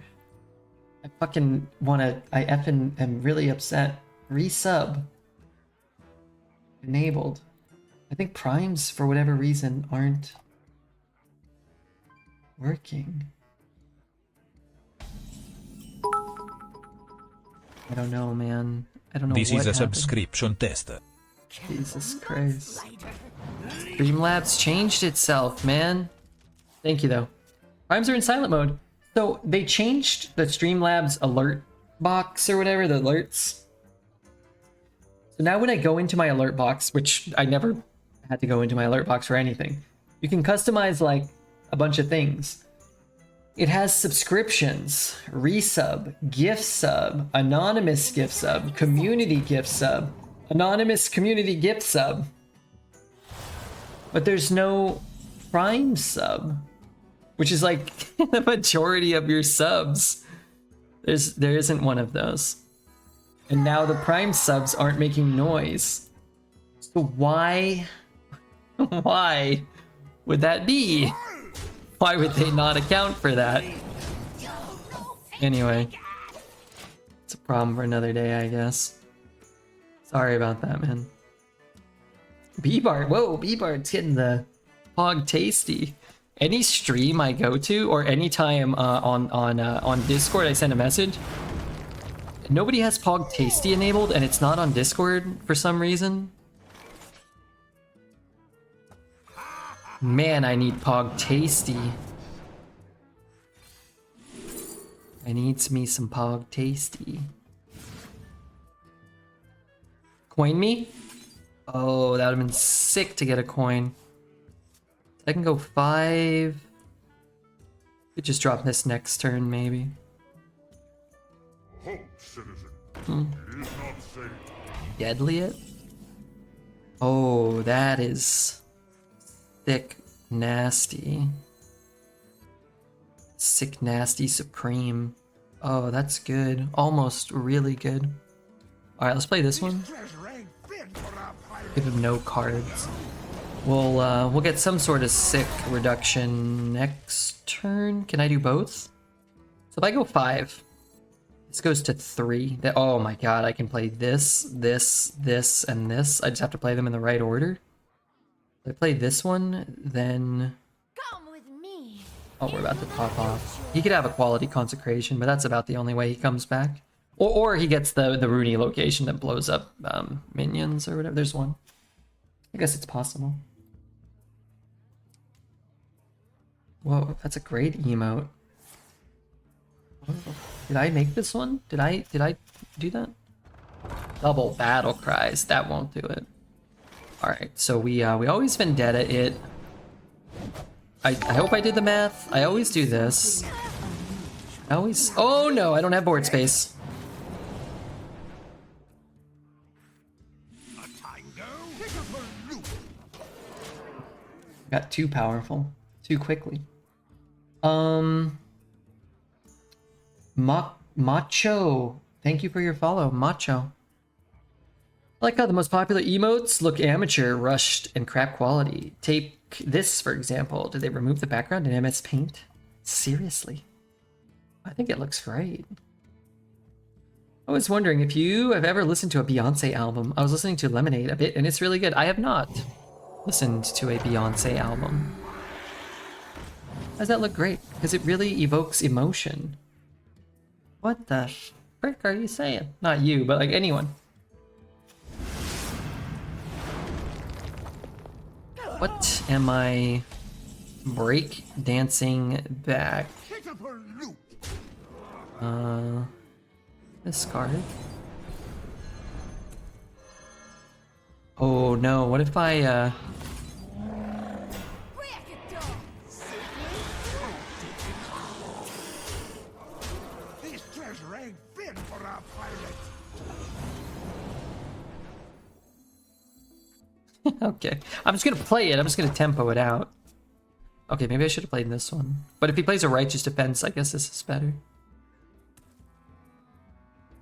I fucking wanna... I effing am really upset. Resub. Enabled. I think primes, for whatever reason, aren't working. I don't know, man. I don't know This what is a happened. subscription test. Jesus Christ. Streamlabs changed itself, man. Thank you, though. Primes are in silent mode. So they changed the Streamlabs alert box or whatever, the alerts. So now when I go into my alert box, which I never had to go into my alert box for anything, you can customize like a bunch of things. It has subscriptions, resub, gift sub, anonymous gift sub, community gift sub, anonymous community gift sub. But there's no prime sub, which is like the majority of your subs. There isn't one of those. And now the prime subs aren't making noise. So why would that be? Why would they not account for that? Anyway, it's a problem for another day, I guess. Sorry about that, man. B-Bart, whoa, B-Bart's getting the Pog Tasty. Any stream I go to, or anytime on Discord I send a message, nobody has Pog Tasty enabled, and it's not on Discord for some reason. Man, I need Pog Tasty. I need me some Pog Tasty. Coin me? Oh, that would have been sick to get a coin. I can go 5. Could just drop this next turn, maybe. Hope, citizen. It is not safe. Deadly it? Oh, that is thick, nasty. Sick, nasty, supreme. Oh, that's good. Almost really good. Alright, let's play this one. Give him no cards. We'll get some sort of sick reduction next turn. Can I do both? So if I go 5, this goes to 3. Oh my god, I can play this, this, this, and this. I just have to play them in the right order. If I play this one, then... Come with me. Oh, we're about to pop off. He could have a quality consecration, but that's about the only way he comes back. Or he gets the Rooney location that blows up minions or whatever. There's one. I guess it's possible. Whoa, that's a great emote. Did I make this one? Did I do that? Double battle cries. That won't do it. All right, so we always vendetta it. I hope I did the math. I always do this. I always. Oh no, I don't have board space. Got too powerful, too quickly. Macho, thank you for your follow, Macho. I like how the most popular emotes look amateur, rushed, and crap quality. Take this, for example. Did they remove the background in MS Paint? Seriously? I think it looks great. I was wondering if you have ever listened to a Beyonce album. I was listening to Lemonade a bit, and it's really good. I have not listened to a Beyonce album. Does that look great? Because it really evokes emotion. What the frick are you saying? Not you, but like anyone. What am I break dancing back? Discard. Oh no, what if I This treasure ain't fit for a pirate. Okay. I'm just gonna play it. I'm just gonna tempo it out. Okay, maybe I should have played this one. But if he plays a righteous defense, I guess this is better.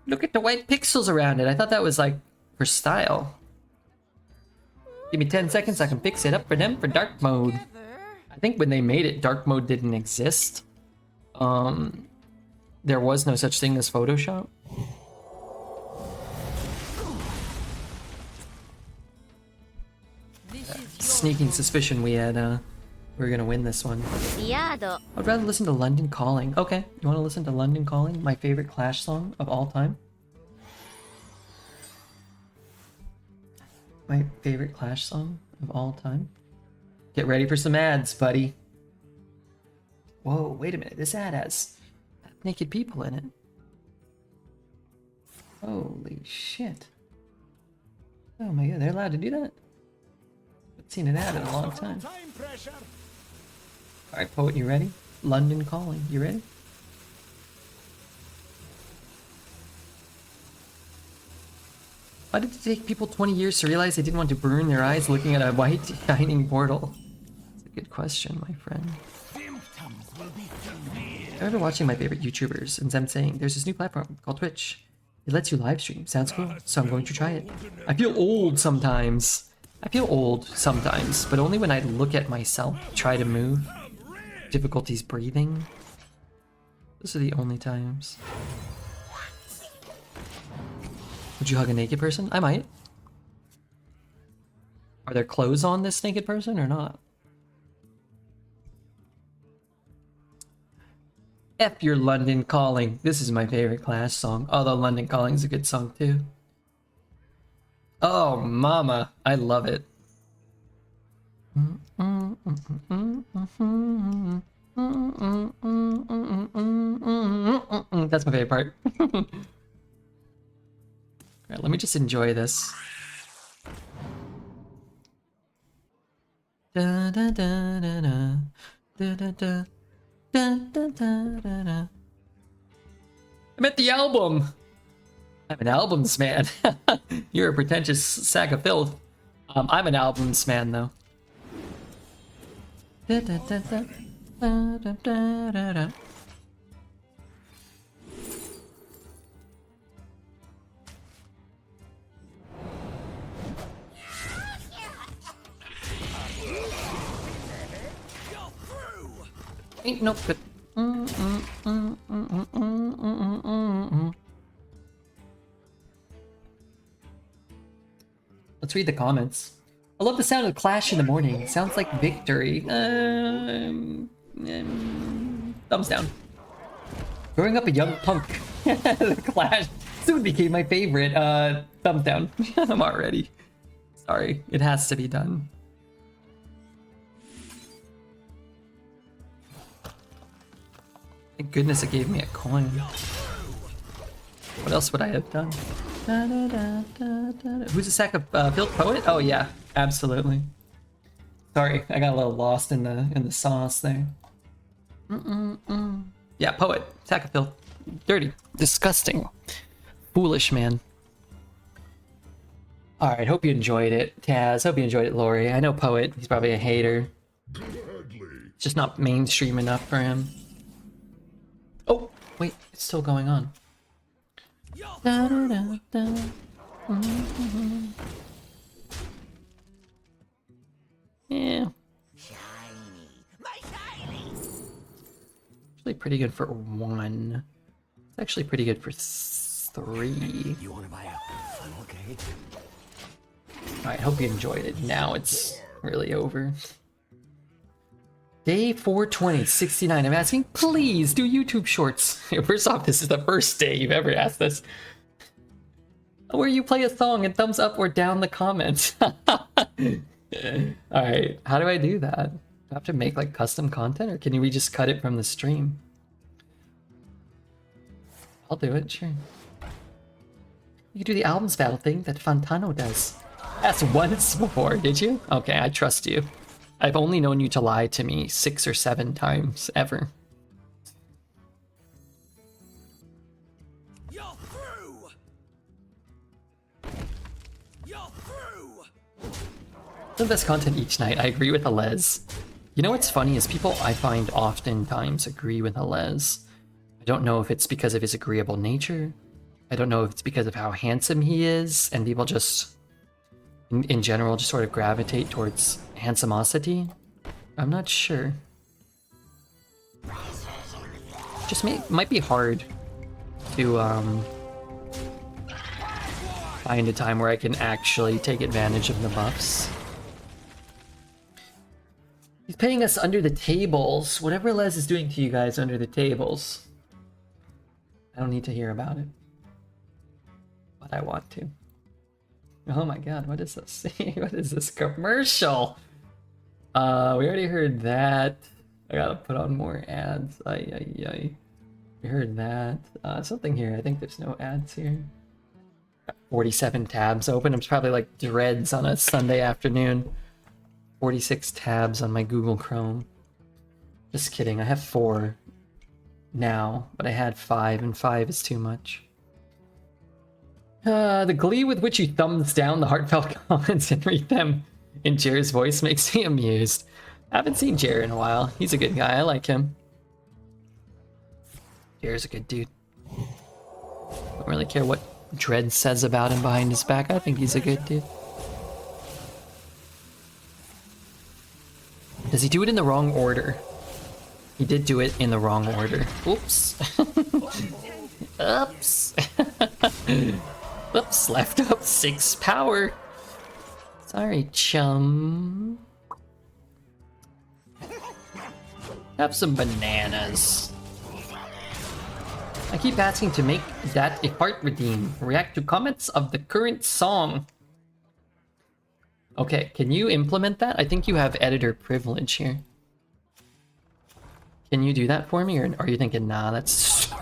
Look at the white pixels around it. I thought that was like for style. Give me 10 seconds, I can fix it up for them for dark mode. I think when they made it, dark mode didn't exist. There was no such thing as Photoshop. Sneaking suspicion we had, we were gonna win this one. Yado. I'd rather listen to London Calling. Okay, you wanna listen to London Calling? My favorite Clash song of all time? My favorite Clash song of all time? Get ready for some ads, buddy. Whoa, wait a minute. This ad has naked people in it. Holy shit. Oh my god, they're allowed to do that? I've seen an ad in a long time. Time pressure. Alright, Poet, you ready? London Calling, you ready? Why did it take people 20 years to realize they didn't want to burn their eyes looking at a white shining portal? That's a good question, my friend. I remember watching my favorite YouTubers and them saying, there's this new platform called Twitch. It lets you live stream. Sounds cool, so I'm going to try it. I feel old sometimes. But only when I look at myself, try to move. Difficulties breathing. Those are the only times. Would you hug a naked person? I might. Are there clothes on this naked person or not? F your London Calling. This is my favorite Clash song. Although London Calling is a good song too. Oh, mama. I love it. That's my favorite part. Alright, let me just enjoy this. Da, da, da, da, da. Da, da, da. Da, da, da, da, da. I'm at the album! I'm an albums man. You're a pretentious sack of filth. I'm an albums man though. Da, da, da, da. Da, da, da, da, da. Ain't no good. Let's read the comments. I love the sound of Clash in the morning. It sounds like victory. Thumbs down. Growing up a young punk, the Clash soon became my favorite. Thumbs down. I'm already. Sorry, it has to be done. Thank goodness it gave me a coin. What else would I have done? Da, da, da, da, da, da. Who's a sack of filth? Poet? Oh yeah, absolutely. Sorry, I got a little lost in the sauce there. Yeah, Poet. Sack of filth. Dirty. Disgusting. Foolish man. Alright, hope you enjoyed it. Taz, hope you enjoyed it, Lori. I know Poet, he's probably a hater. It's just not mainstream enough for him. Oh, wait, it's still going on. Da, da, da, da. Yeah. Actually pretty good for 1. It's actually pretty good for 3. You want to buy a okay? Alright, hope you enjoyed it. Now it's really over. Day 420, 69. I'm asking, please do YouTube shorts. First off, this is the first day you've ever asked this. Where you play a song and thumbs up or down the comments. Alright, how do I do that? Do I have to make like custom content or can we just cut it from the stream? I'll do it, sure. You can do the albums battle thing that Fantano does. That's once before, did you? Okay, I trust you. I've only known you to lie to me 6 or 7 times, ever. You're through. You're through. The best content each night, I agree with Alez. You know what's funny is people I find oftentimes agree with Alez. I don't know if it's because of his agreeable nature. I don't know if it's because of how handsome he is, and people just, in general, just sort of gravitate towards handsomosity. I'm not sure. Just might be hard to find a time where I can actually take advantage of the buffs. He's paying us under the tables. Whatever Les is doing to you guys under the tables, I don't need to hear about it. But I want to. Oh my god, what is this? What is this commercial? We already heard that. I gotta put on more ads. We heard that. Something here. I think there's no ads here. Got 47 tabs open. It's probably like dreads on a Sunday afternoon. 46 tabs on my Google Chrome. Just kidding. I have 4 now, but I had 5, and 5 is too much. The glee with which you thumbs down the heartfelt comments and read them in Jer's voice makes me amused. I haven't seen Jer in a while. He's a good guy. I like him. Jer's a good dude. Don't really care what Dread says about him behind his back. I think he's a good dude. Does he do it in the wrong order? He did do it in the wrong order. Oops. Oops. Oops, left up 6 power. Sorry, chum. Have some bananas. I keep asking to make that a part redeem. React to comments of the current song. Okay, can you implement that? I think you have editor privilege here. Can you do that for me, or are you thinking, nah, that's...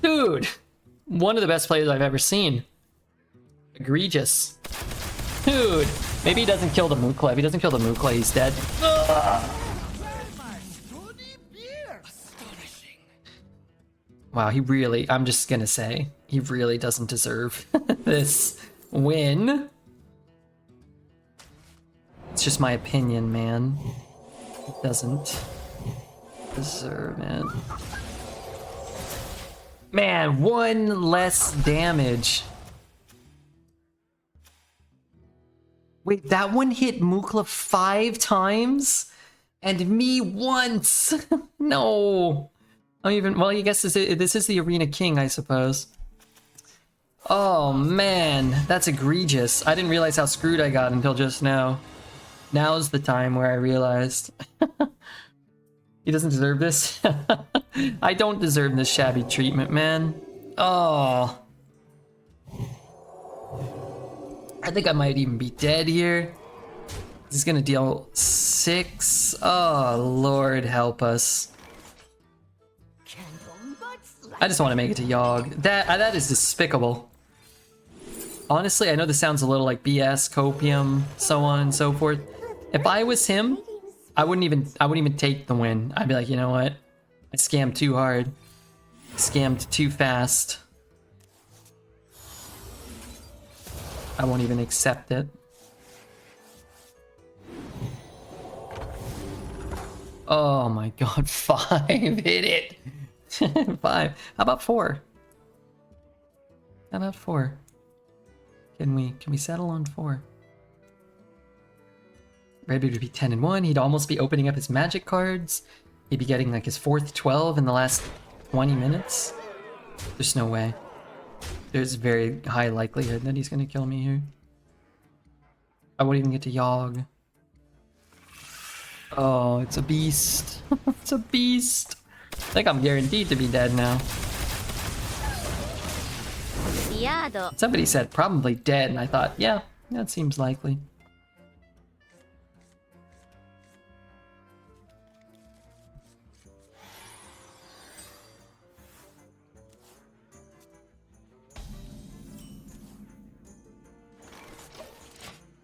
Dude! One of the best players I've ever seen. Egregious. Dude! Maybe he doesn't kill the Mukla. If he doesn't kill the Mukla, he's dead. Wow, he really... I'm just gonna say, he really doesn't deserve this win. It's just my opinion, man. He doesn't deserve it. Man, 1 less damage. Wait, that one hit Mukla 5 times? And me once! No! I don't even... Well, I guess this is the Arena King, I suppose. Oh, man. That's egregious. I didn't realize how screwed I got until just now. Now's the time where I realized. He doesn't deserve this. I don't deserve this shabby treatment, man. Oh. I think I might even be dead here. He's gonna deal 6. Oh, Lord help us. I just want to make it to Yogg. That is despicable. Honestly, I know this sounds a little like BS, copium, so on and so forth. If I was him, I wouldn't even take the win. I'd be like, you know what? I scammed too hard. Scammed too fast. I won't even accept it. Oh my god, 5 hit it. 5. How about 4? How about 4? Can we settle on 4? Redbeard would be 10-1. He'd almost be opening up his magic cards. He'd be getting like his 4th 12 in the last 20 minutes. There's no way. There's very high likelihood that he's gonna kill me here. I won't even get to Yogg. Oh, it's a beast. It's a beast. I think I'm guaranteed to be dead now. Somebody said probably dead, and I thought, yeah, that seems likely.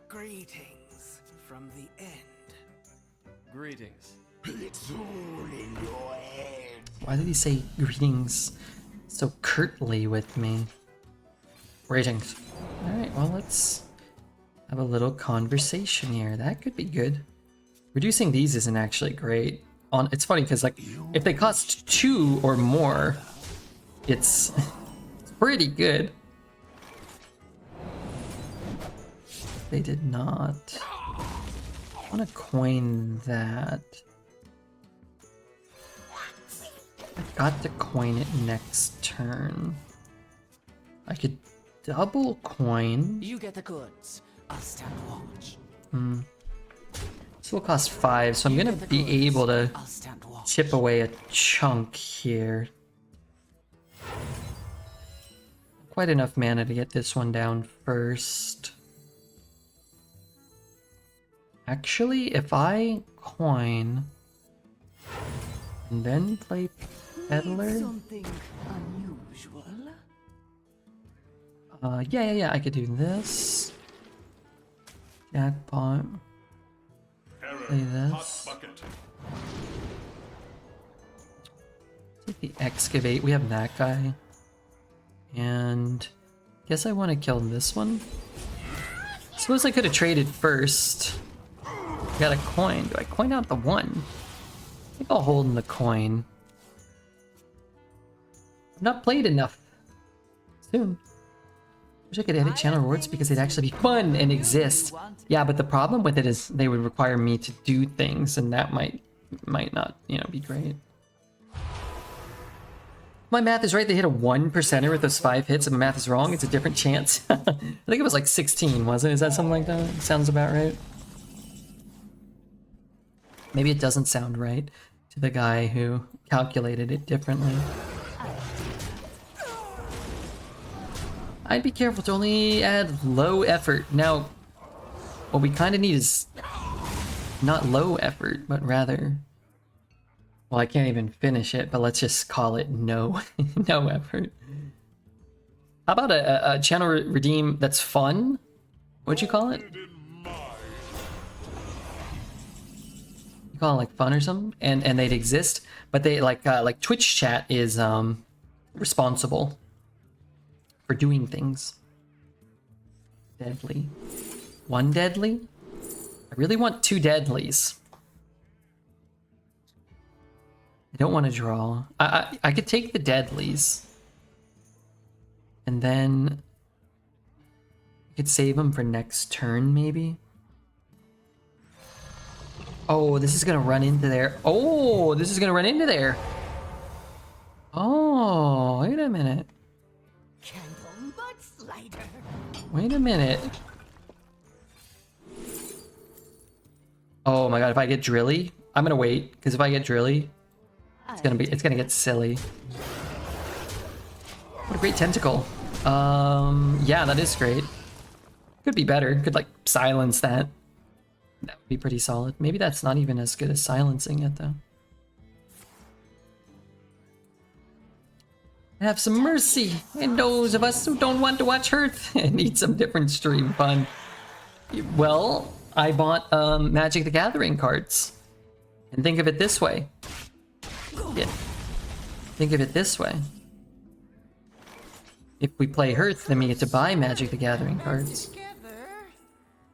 Greetings from the end. Greetings. It's all in your head. Why did he say greetings so curtly with me? Greetings. Alright, well, let's have a little conversation here. That could be good. Reducing these isn't actually great. It's funny because, like, if they cost 2 or more, it's pretty good. They did not. I want to coin that. I got to coin it next turn. I could double coin. You get the goods. I'll stand watch. This will cost 5, so I'm gonna be able to I'll stand watch. chip away a chunk here. Quite enough mana to get this one down first. Actually, if I coin and then play Peddler, Something unusual. yeah, I could do this. Jackpot. Play this. Take the excavate. We have that guy. And guess I want to kill this one. Suppose I could have traded first. Got a coin. Do I coin out the 1? I think I'll hold in the coin. I've not played enough. Soon. Wish I could edit channel rewards because they'd actually be fun and exist. Yeah, but the problem with it is they would require me to do things, and that might not, be great. My math is right. They hit a 1%er with those 5 hits. If my math is wrong, it's a different chance. I think it was like 16, wasn't it? Is that something like that? Sounds about right. Maybe it doesn't sound right to the guy who calculated it differently. I'd be careful to only add low effort. Now, what we kind of need is not low effort, but rather... Well, I can't even finish it, but let's just call it no, no effort. How about a channel redeem that's fun? What'd you call it? You call it like fun or something? And they'd exist, but they like Twitch chat is responsible for doing things. Deadly. 1 deadly? I really want 2 deadlies. I don't want to draw. I could take the deadlies. And then I could save them for next turn, maybe. Oh, this is gonna run into there. Oh, this is gonna run into there. Oh, wait a minute. Candle mudslider. Wait a minute. Oh my god, if I get drilly, I'm gonna wait, because if I get drilly, it's gonna get silly. What a great tentacle. Yeah, that is great. Could be better. Could like silence that. That would be pretty solid. Maybe that's not even as good as silencing it though. Have some mercy in those of us who don't want to watch Hearth and need some different stream fun. Well, I bought Magic the Gathering cards. And think of it this way. Yeah. Think of it this way. If we play Hearth, then we get to buy Magic the Gathering cards.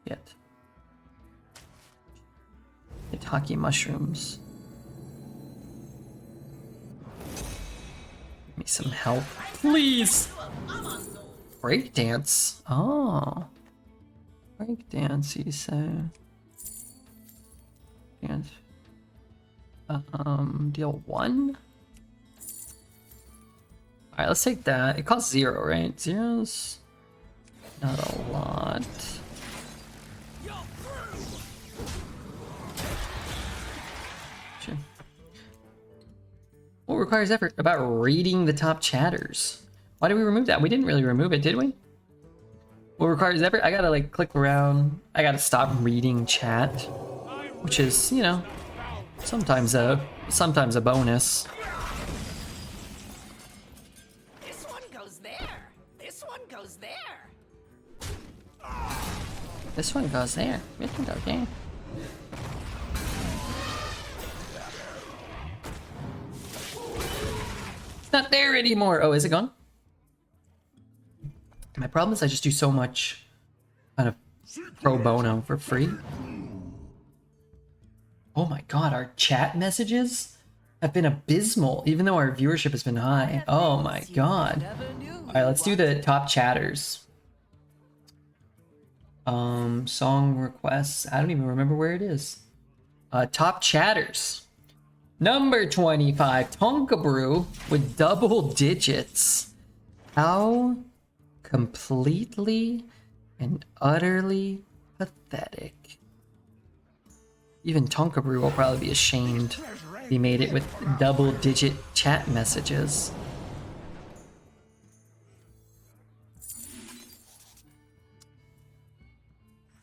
Yet. Itaki mushrooms. Give me some help, please. Breakdance. Oh. Breakdance, you say? Dance. Deal 1? Alright, let's take that. It costs 0, right? 0's not a lot. requires effort about reading the top chatters? Why did we remove that? We didn't really remove it, did we? What requires effort? I gotta like click around. I gotta stop reading chat, which is, you know, sometimes a bonus. This one goes there. This one goes there. This one goes there. This one goes there. It's not there anymore. Oh, is it gone? My problem is I just do so much kind of pro bono for free. Oh my god, our chat messages have been abysmal, even though our viewership has been high. Oh my god. Alright, let's do the top chatters. Song requests. I don't even remember where it is. Top chatters. Number 25, Tonka Brew with double digits. How completely and utterly pathetic. Even Tonka Brew will probably be ashamed he made it with double digit chat messages.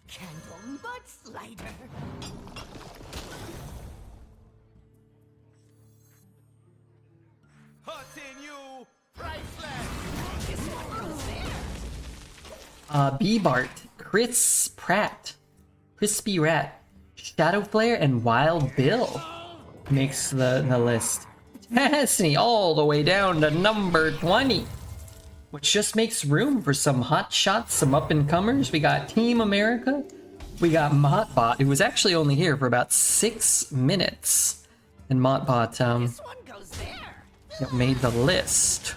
Candle butt slider. Hurting you, priceless. This one goes there. B-Bart, Chris Pratt, Crispy Rat, Shadow Flare, and Wild Bill makes the list. Destiny all the way down to number 20, which just makes room for some hot shots, some up-and-comers. We got Team America, we got Mottbot, who was actually only here for about 6 minutes, and Mottbot This one goes there. made the list.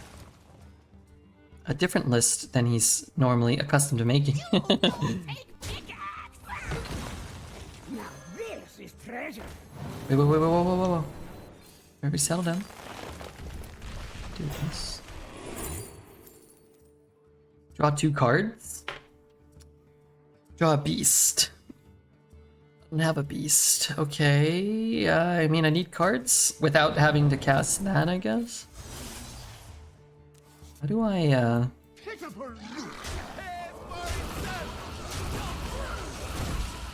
A different list than he's normally accustomed to making. Now this is treasure. Whoa. Maybe settle down. Do this. Draw 2 cards. Draw a beast. I don't have a beast. Okay. I mean, I need cards without having to cast that, I guess. How do I,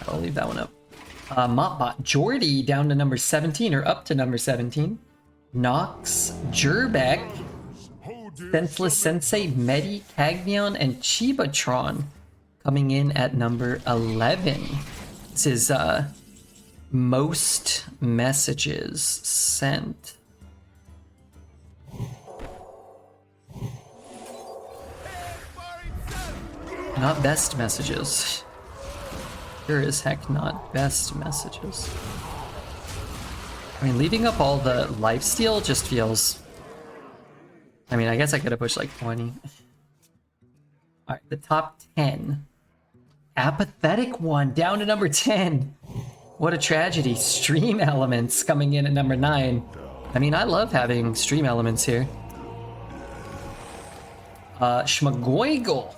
I'll leave that one up. Mottbot, Jordy down to number 17, or up to number 17. Nox, Jerbeck, Senseless Sensei, Medi, Cagneon, and Chibatron coming in at number 11. This is, most messages sent. Not best messages. Sure as heck not best messages. I mean, leaving up all the lifesteal just feels... I mean, I guess I could have pushed like 20. Alright, the top 10. Apathetic one, down to number 10. What a tragedy. Stream Elements coming in at number 9. I mean, I love having Stream Elements here. Schmagoigle.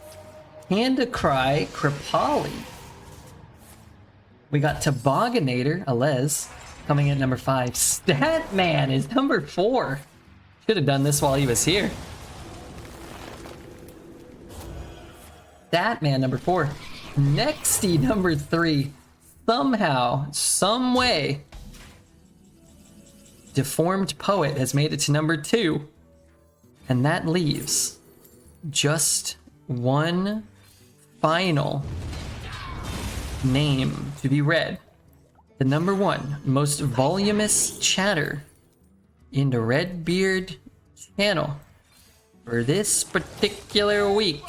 Panda Cry, Kripali. We got Tobogganator, Alez, coming in at number 5. Statman is number 4. Should have done this while he was here. Statman, number 4. Nexty, number 3. Somehow, some way, Deformed Poet has made it to number 2. And that leaves just one final name to be read. The number 1 most voluminous chatter in the Redbeard channel for this particular week,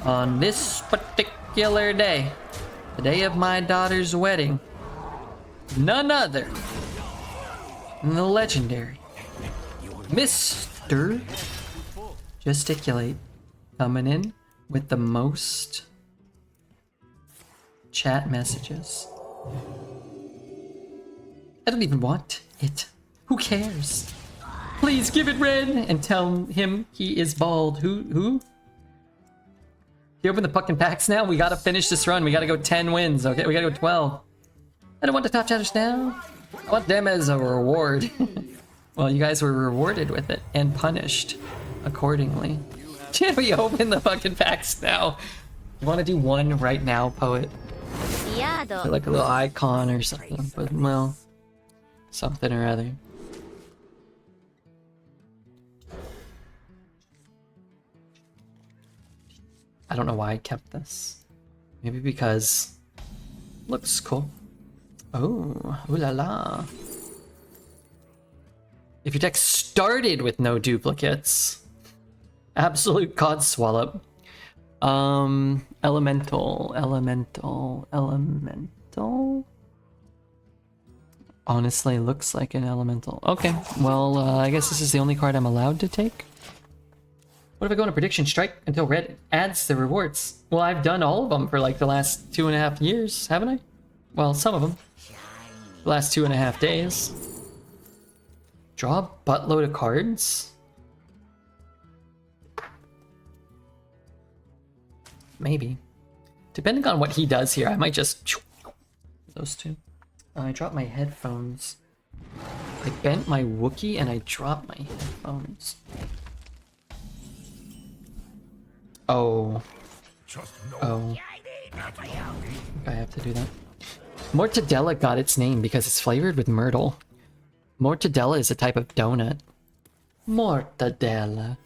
on this particular day, the day of my daughter's wedding. None other than the legendary Mr. Gesticulate, coming in with the most chat messages. I don't even want it. Who cares? Please give it red and tell him he is bald. Who? You open the fucking packs now? We gotta finish this run. We gotta go 10 wins, okay? We gotta go 12. I don't want the top chatters now. I want them as a reward. Well, you guys were rewarded with it and punished accordingly. Can we open the fucking packs now? You want to do one right now, Poet? Put like a little icon or something, but well, something or other. I don't know why I kept this. Maybe because looks cool. Oh, ooh la la. If your deck started with no duplicates, absolute codswallop. Elemental. Honestly, looks like an elemental. Okay, well, I guess this is the only card I'm allowed to take. What if I go on a prediction strike until red adds the rewards? Well, I've done all of them for like the last 2.5 years, haven't I? Well, some of them. The last 2.5 days. Draw a buttload of cards? Maybe. Depending on what he does here, I might just... Those two. I dropped my headphones. I bent my Wookiee and I dropped my headphones. Oh. Oh. I have to do that. Mortadella got its name because it's flavored with myrtle. Mortadella is a type of donut. Mortadella.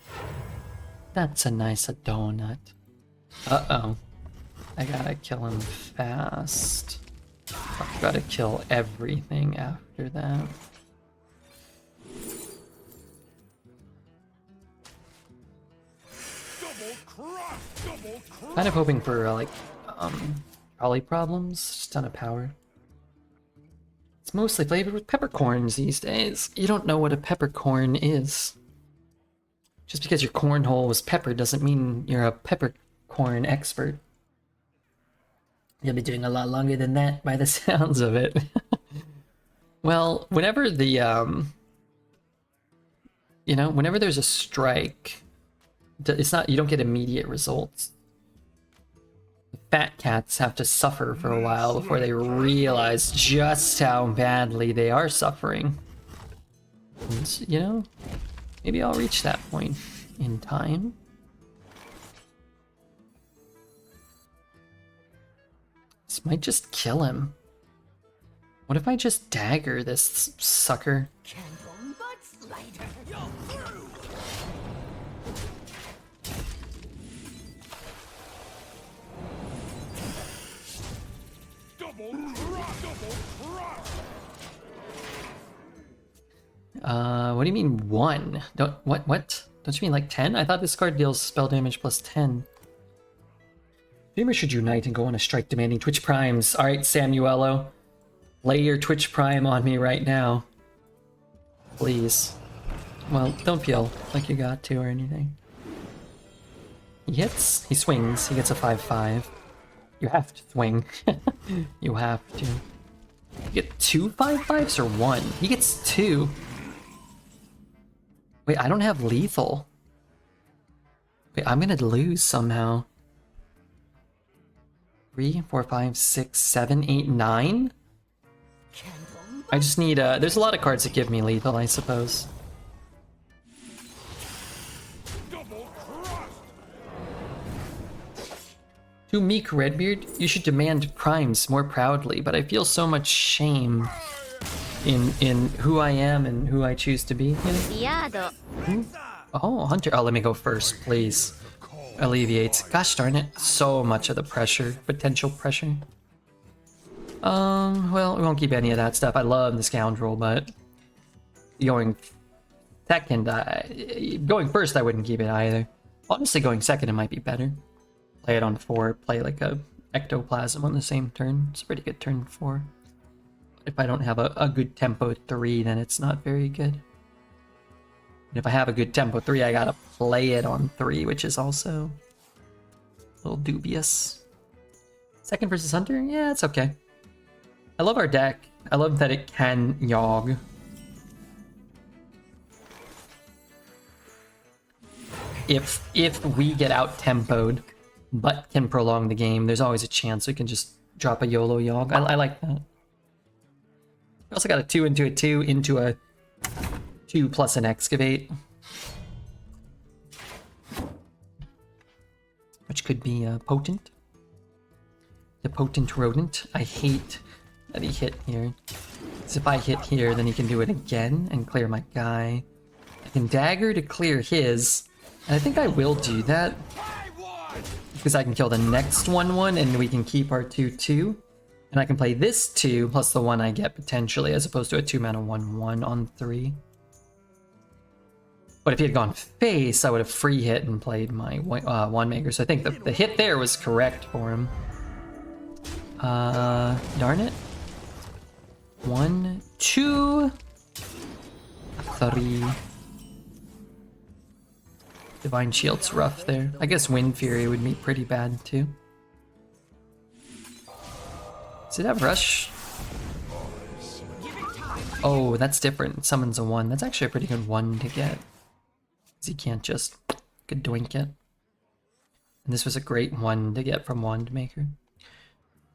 That's a nice donut. Uh-oh. I gotta kill him fast. I gotta kill everything after that. Kind of hoping for like trolley problems, just ton of power. It's mostly flavored with peppercorns these days. You don't know what a peppercorn is. Just because your cornhole was peppered doesn't mean you're a peppercorn expert. You'll be doing a lot longer than that by the sounds of it. Well, whenever the whenever there's a strike, it's not, you don't get immediate results. Fat cats have to suffer for a while before they realize just how badly they are suffering. And, you know, maybe I'll reach that point in time. This might just kill him. What if I just dagger this sucker? What do you mean 1? What? Don't you mean like 10? I thought this card deals spell damage plus 10. Streamers should unite and go on a strike demanding Twitch Primes. Alright, Samuelo. Lay your Twitch Prime on me right now. Please. Well, don't feel like you got to or anything. He hits, he swings, he gets a 5/5. You have to swing. You have to. You get 2 5/5s or 1? He gets 2. Wait, I don't have lethal. Wait, I'm gonna lose somehow. 3, 4, 5, 6, 7, 8, 9? I just need there's a lot of cards that give me lethal, I suppose. To meek Redbeard, you should demand primes more proudly, but I feel so much shame in who I am and who I choose to be. You know? Oh, Hunter. Oh, let me go first, please. Alleviates. Gosh darn it. So much of the pressure. Potential pressure. Well, we won't keep any of that stuff. I love the Scoundrel, but going second, going first, I wouldn't keep it either. Honestly, going second, it might be better. Play it on 4, play like a Ectoplasm on the same turn. It's a pretty good turn 4. If I don't have a good tempo 3, then it's not very good. And if I have a good tempo 3, I gotta play it on 3, which is also a little dubious. Second versus Hunter? Yeah, it's okay. I love our deck. I love that it can Yogg. If we get out-tempoed, but can prolong the game, there's always a chance we can just drop a YOLO Yogg. I like that. We also got a 2 into a 2 into a 2 plus an excavate. Which could be potent. The potent rodent. I hate that he hit here. Because if I hit here, then he can do it again and clear my guy. I can dagger to clear his. And I think I will do that. Because I can kill the next 1/1 and we can keep our 2/2. And I can play this 2 plus the 1 I get potentially, as opposed to a 2-mana 1/1 on 3. But if he had gone face, I would have free hit and played my wand maker. So I think the hit there was correct for him. Darn it. 1, 2, 3. Divine Shield's rough there. I guess Wind Fury would be pretty bad too. Does it have Rush? Oh, that's different. Summons a 1. That's actually a pretty good 1 to get. Because he can't just doink it. And this was a great 1 to get from Wand Maker.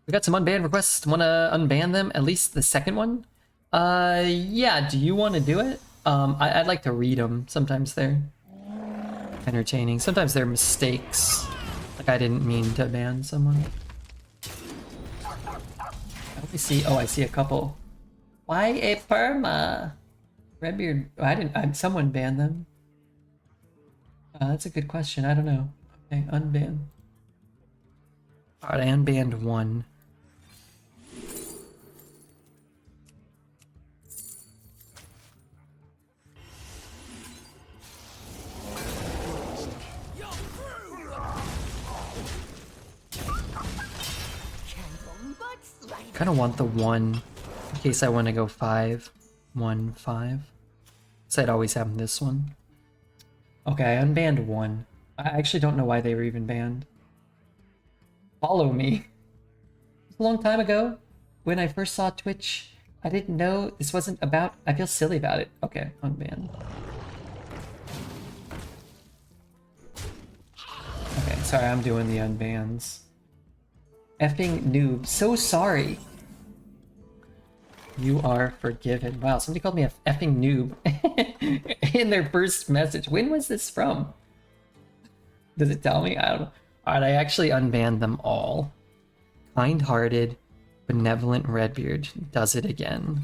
We got some unbanned requests. Want to unban them? At least the second one? Yeah, do you want to do it? I'd like to read them. Sometimes they're entertaining. Sometimes they're mistakes. Like I didn't mean to ban someone. I see. Oh, I see a couple. Why a perma? Redbeard. Someone banned them. That's a good question. I don't know. Okay, unban. Alright, I unbanned 1. Kind of want the 1 in case I want to go 5, 1, 5. So I'd always have this one. Okay, I unbanned 1. I actually don't know why they were even banned. Follow me. It was a long time ago when I first saw Twitch. I didn't know this wasn't about. I feel silly about it. Okay, unbanned. Okay, sorry, I'm doing the unbans. Effing noob. So sorry. You are forgiven. Wow, somebody called me a effing noob in their first message. When was this from? Does it tell me? I don't know. Alright, I actually unbanned them all. Kind-hearted, benevolent Redbeard does it again.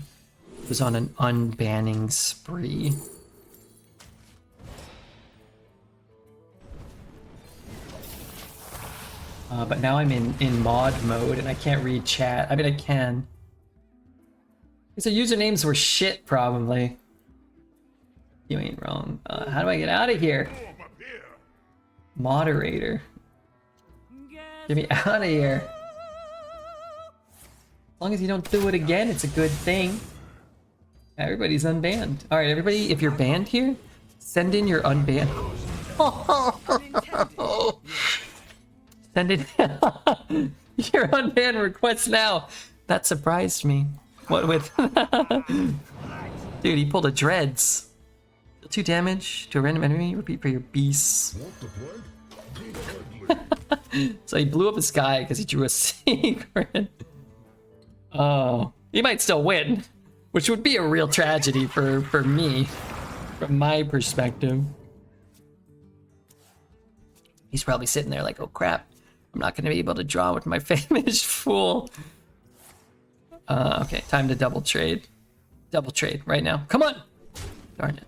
It was on an unbanning spree. But now I'm in mod mode and I can't read chat. I mean, I can. So usernames were shit, probably. You ain't wrong. How do I get out of here? Moderator. Get me out of here. As long as you don't do it again, it's a good thing. Everybody's unbanned. Alright, everybody, if you're banned here, send in your unbanned. Send in your unbanned request now. That surprised me. What with? Dude, he pulled a dreads. 2 damage to a random enemy. Repeat for your beasts. So he blew up his guy because he drew a secret. Oh, he might still win, which would be a real tragedy for me, from my perspective. He's probably sitting there like, oh crap, I'm not going to be able to draw with my famished fool. Okay, time to double trade. Double trade right now. Come on! Darn it.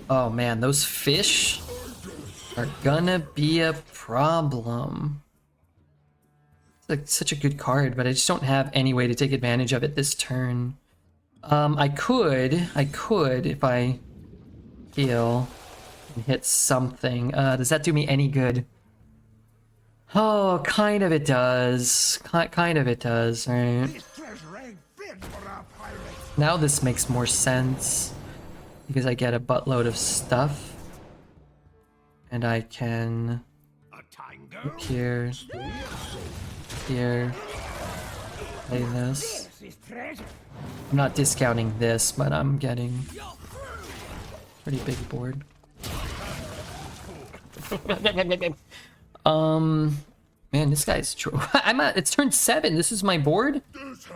Oh man, those fish are gonna be a problem. It's like such a good card, but I just don't have any way to take advantage of it this turn. I could if I heal and hit something. Does that do me any good? Oh, kind of it does. Kind of it does, right? Now this makes more sense because I get a buttload of stuff. And I can look here, here, play this. I'm not discounting this, but I'm getting pretty big board. Man, this guy's it's turn 7. This is my board. This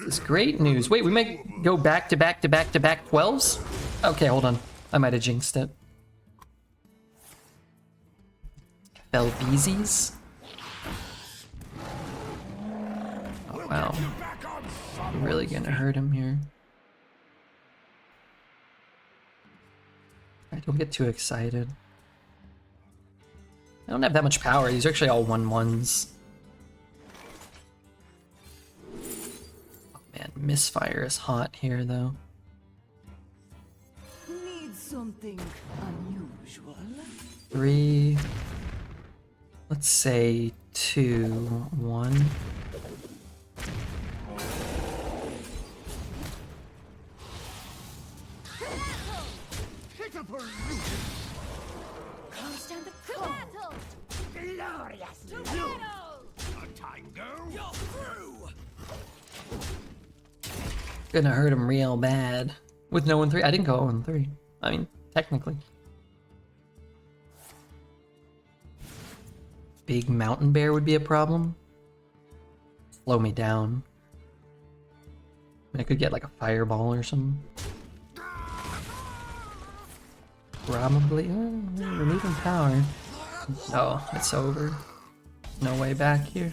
is great news. Wait, we might go back to back to back to back 12s? Okay, hold on. I might have jinxed it. Belbeezes? Oh, wow. You're really gonna hurt him here. I don't get too excited. I don't have that much power. These are actually all 1/1s. Oh man, misfire is hot here though. Need something unusual. 3. Let's say 2, 1. Stand the battle. Gloriously. A tango? Gonna hurt him real bad. With no 1-3. I didn't go 0-3. I mean, technically. Big mountain bear would be a problem. Slow me down. I could get like a fireball or something. Probably. Removing power. Oh, it's over. No way back here.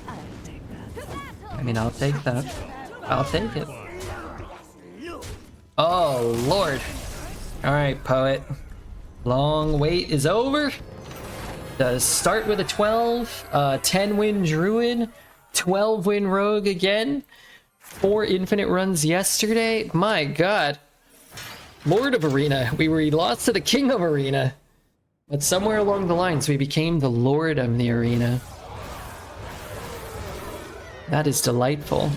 I'll take that. I mean, I'll take that. I'll take it. Oh, Lord. Alright, poet. Long wait is over. Does start with a 12, 10-win druid, 12-win rogue again, 4 infinite runs yesterday. My god. Lord of Arena. We lost to the King of Arena. But somewhere along the lines, we became the Lord of the Arena. That is delightful.